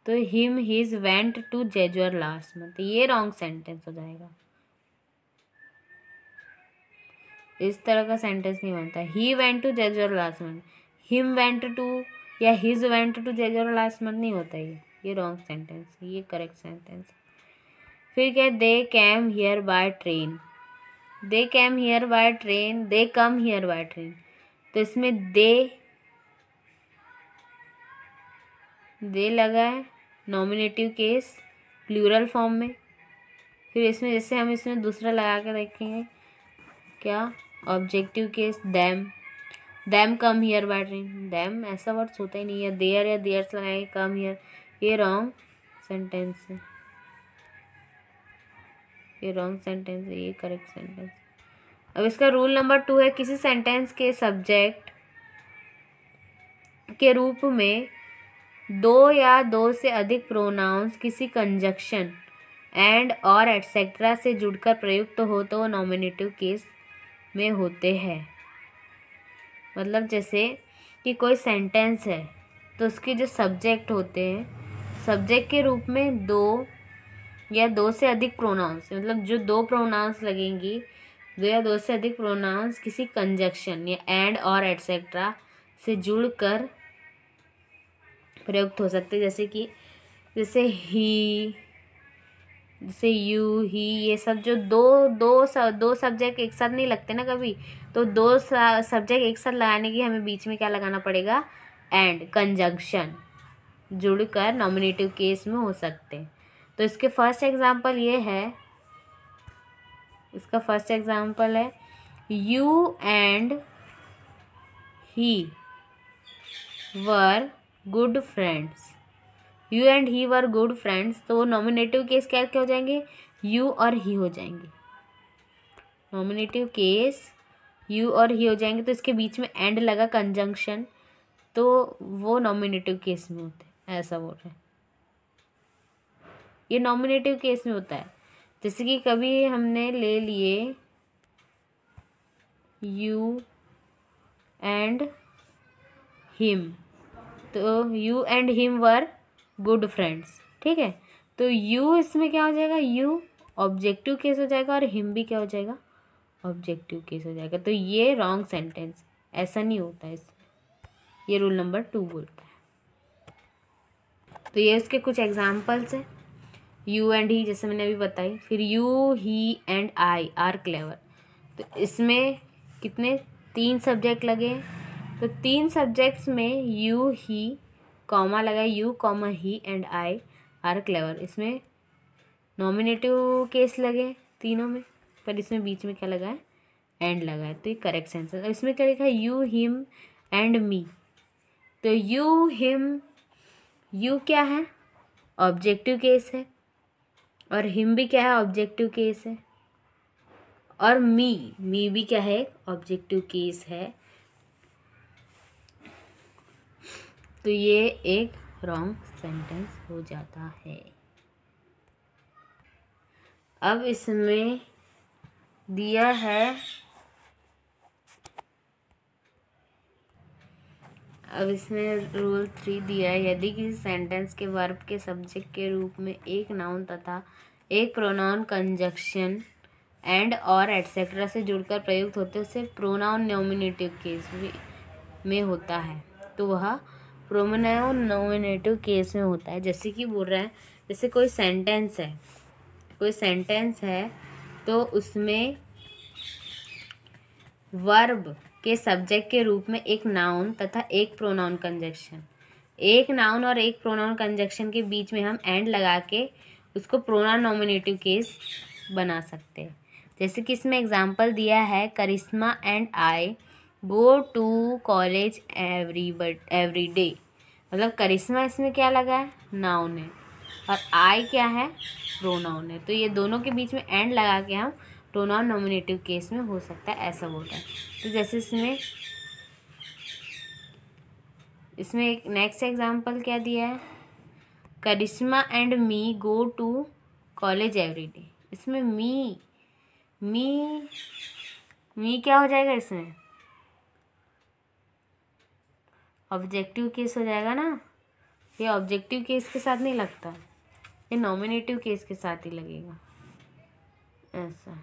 तो him his went to Jejuri last month, ये रॉन्ग सेंटेंस हो जाएगा। इस तरह का सेंटेंस नहीं बनता। He went to Jejuri last month, him went to या his went to Jejuri last month नहीं होता ये रॉन्ग सेंटेंस, ये करेक्ट सेंटेंस। फिर क्या, they came here by train. They came here by train, they come here by train, तो इसमें दे लगा है, नॉमिनेटिव केस प्लूरल फॉर्म में। फिर इसमें जैसे हम इसमें दूसरा लगा के देखेंगे, क्या, objective case them come here by train. Them ऐसा वर्ड्स होता ही नहीं है, देयर या देयर्स लगाएंगे, कम हियर, ये रॉन्ग सेंटेंस है, ये रॉन्ग सेंटेंस है, ये करेक्ट सेंटेंस। अब इसका रूल नंबर 2 है, किसी सेंटेंस के सब्जेक्ट के रूप में दो या दो से अधिक प्रोनाउंस किसी कंजक्शन एंड और एटसेट्रा से जुड़कर प्रयुक्त हो तो वो नॉमिनेटिव केस में होते हैं। मतलब जैसे कि कोई सेंटेंस है तो उसके जो सब्जेक्ट होते हैं, सब्जेक्ट के रूप में दो या दो से अधिक प्रोनाउंस, मतलब जो दो प्रोनाउंस लगेंगी, दो या दो से अधिक प्रोनाउंस किसी कंजक्शन या एंड और एटसेट्रा से जुड़कर प्रयुक्त हो सकते हैं। जैसे कि जैसे ही, जैसे यू, ही, ये सब जो दो सब्जेक्ट एक साथ नहीं लगते ना कभी, तो दो सब्जेक्ट एक साथ लगाने की हमें बीच में क्या लगाना पड़ेगा, एंड, कंजंक्शन, जुड़कर नॉमिनेटिव केस में हो सकते हैं। तो इसके फर्स्ट एग्जांपल ये है, इसका फर्स्ट एग्जांपल है, you and he were good friends. You and he were good friends, तो नॉमिनेटिव केस क्या क्या हो जाएंगे, यू और ही हो जाएंगे। नॉमिनेटिव केस यू और ही हो जाएंगे, तो इसके बीच में एंड लगा कंजंक्शन, तो वो नॉमिनेटिव केस में होते हैं, ऐसा बोल रहे हैं। ये नॉमिनेटिव केस में होता है। जैसे कि कभी हमने ले लिए यू एंड हिम, तो you and him were good friends, ठीक है। तो यू इसमें क्या हो जाएगा, यू ऑब्जेक्टिव केस हो जाएगा और हिम भी क्या हो जाएगा, ऑब्जेक्टिव केस हो जाएगा। तो ये रॉन्ग सेंटेंस, ऐसा नहीं होता है इसमें, ये रूल नंबर 2 बोलता है। तो ये इसके कुछ एग्जाम्पल्स हैं, यू एंड ही जैसे मैंने अभी बताई। फिर you he and I R clever, तो इसमें कितने 3 सब्जेक्ट लगे, तो 3 सब्जेक्ट्स में यू ही कॉमा लगा, you comma he and I R clever. इसमें नॉमिनेटिव केस लगे तीनों में, पर इसमें बीच में क्या लगा है, एंड लगा है, तो ये करेक्ट सेंस है। इसमें क्या लिखा है, यू हिम एंड मी, तो यू हिम, यू क्या है, ऑब्जेक्टिव केस है, और हिम भी क्या है, ऑब्जेक्टिव केस है, और मी भी क्या है, ऑब्जेक्टिव केस है। तो ये एक रॉन्ग सेंटेंस हो जाता है। अब इसमें दिया है, अब इसमें रूल 3 दिया है, यदि किसी सेंटेंस के वर्ब के सब्जेक्ट के रूप में एक नाउन तथा एक प्रोनाउन कंजक्शन एंड और एटसेट्रा से जुड़कर प्रयुक्त होते हैं, उसे प्रोनाउन नॉमिनेटिव केस में होता है, तो वह प्रोनाउन नॉमिनेटिव केस में होता है। जैसे कि बोल रहा है, जैसे कोई सेंटेंस है तो उसमें वर्ब के सब्जेक्ट के रूप में एक नाउन तथा एक प्रोनाउन कंजक्शन, एक नाउन और एक प्रोनाउन कंजक्शन के बीच में हम एंड लगा के उसको प्रोनाउन नॉमिनेटिव केस बना सकते हैं। जैसे कि इसमें एग्जांपल दिया है, Karishma and I go to college every day, मतलब करिश्मा इसमें क्या लगा है, नाउन है, और आई क्या है, प्रोनाउन है, तो ये दोनों के बीच में एंड लगा के हम प्रोनाउन नॉमिनेटिव केस में हो सकता है, ऐसा बोलता है। तो जैसे इसमें एक नेक्स्ट एग्जांपल क्या दिया है, Karishma and me go to college every day, इसमें मी क्या हो जाएगा, इसमें ऑब्जेक्टिव केस हो जाएगा ना, ये ऑब्जेक्टिव केस के साथ नहीं लगता, ये नॉमिनेटिव केस के साथ ही लगेगा, ऐसा।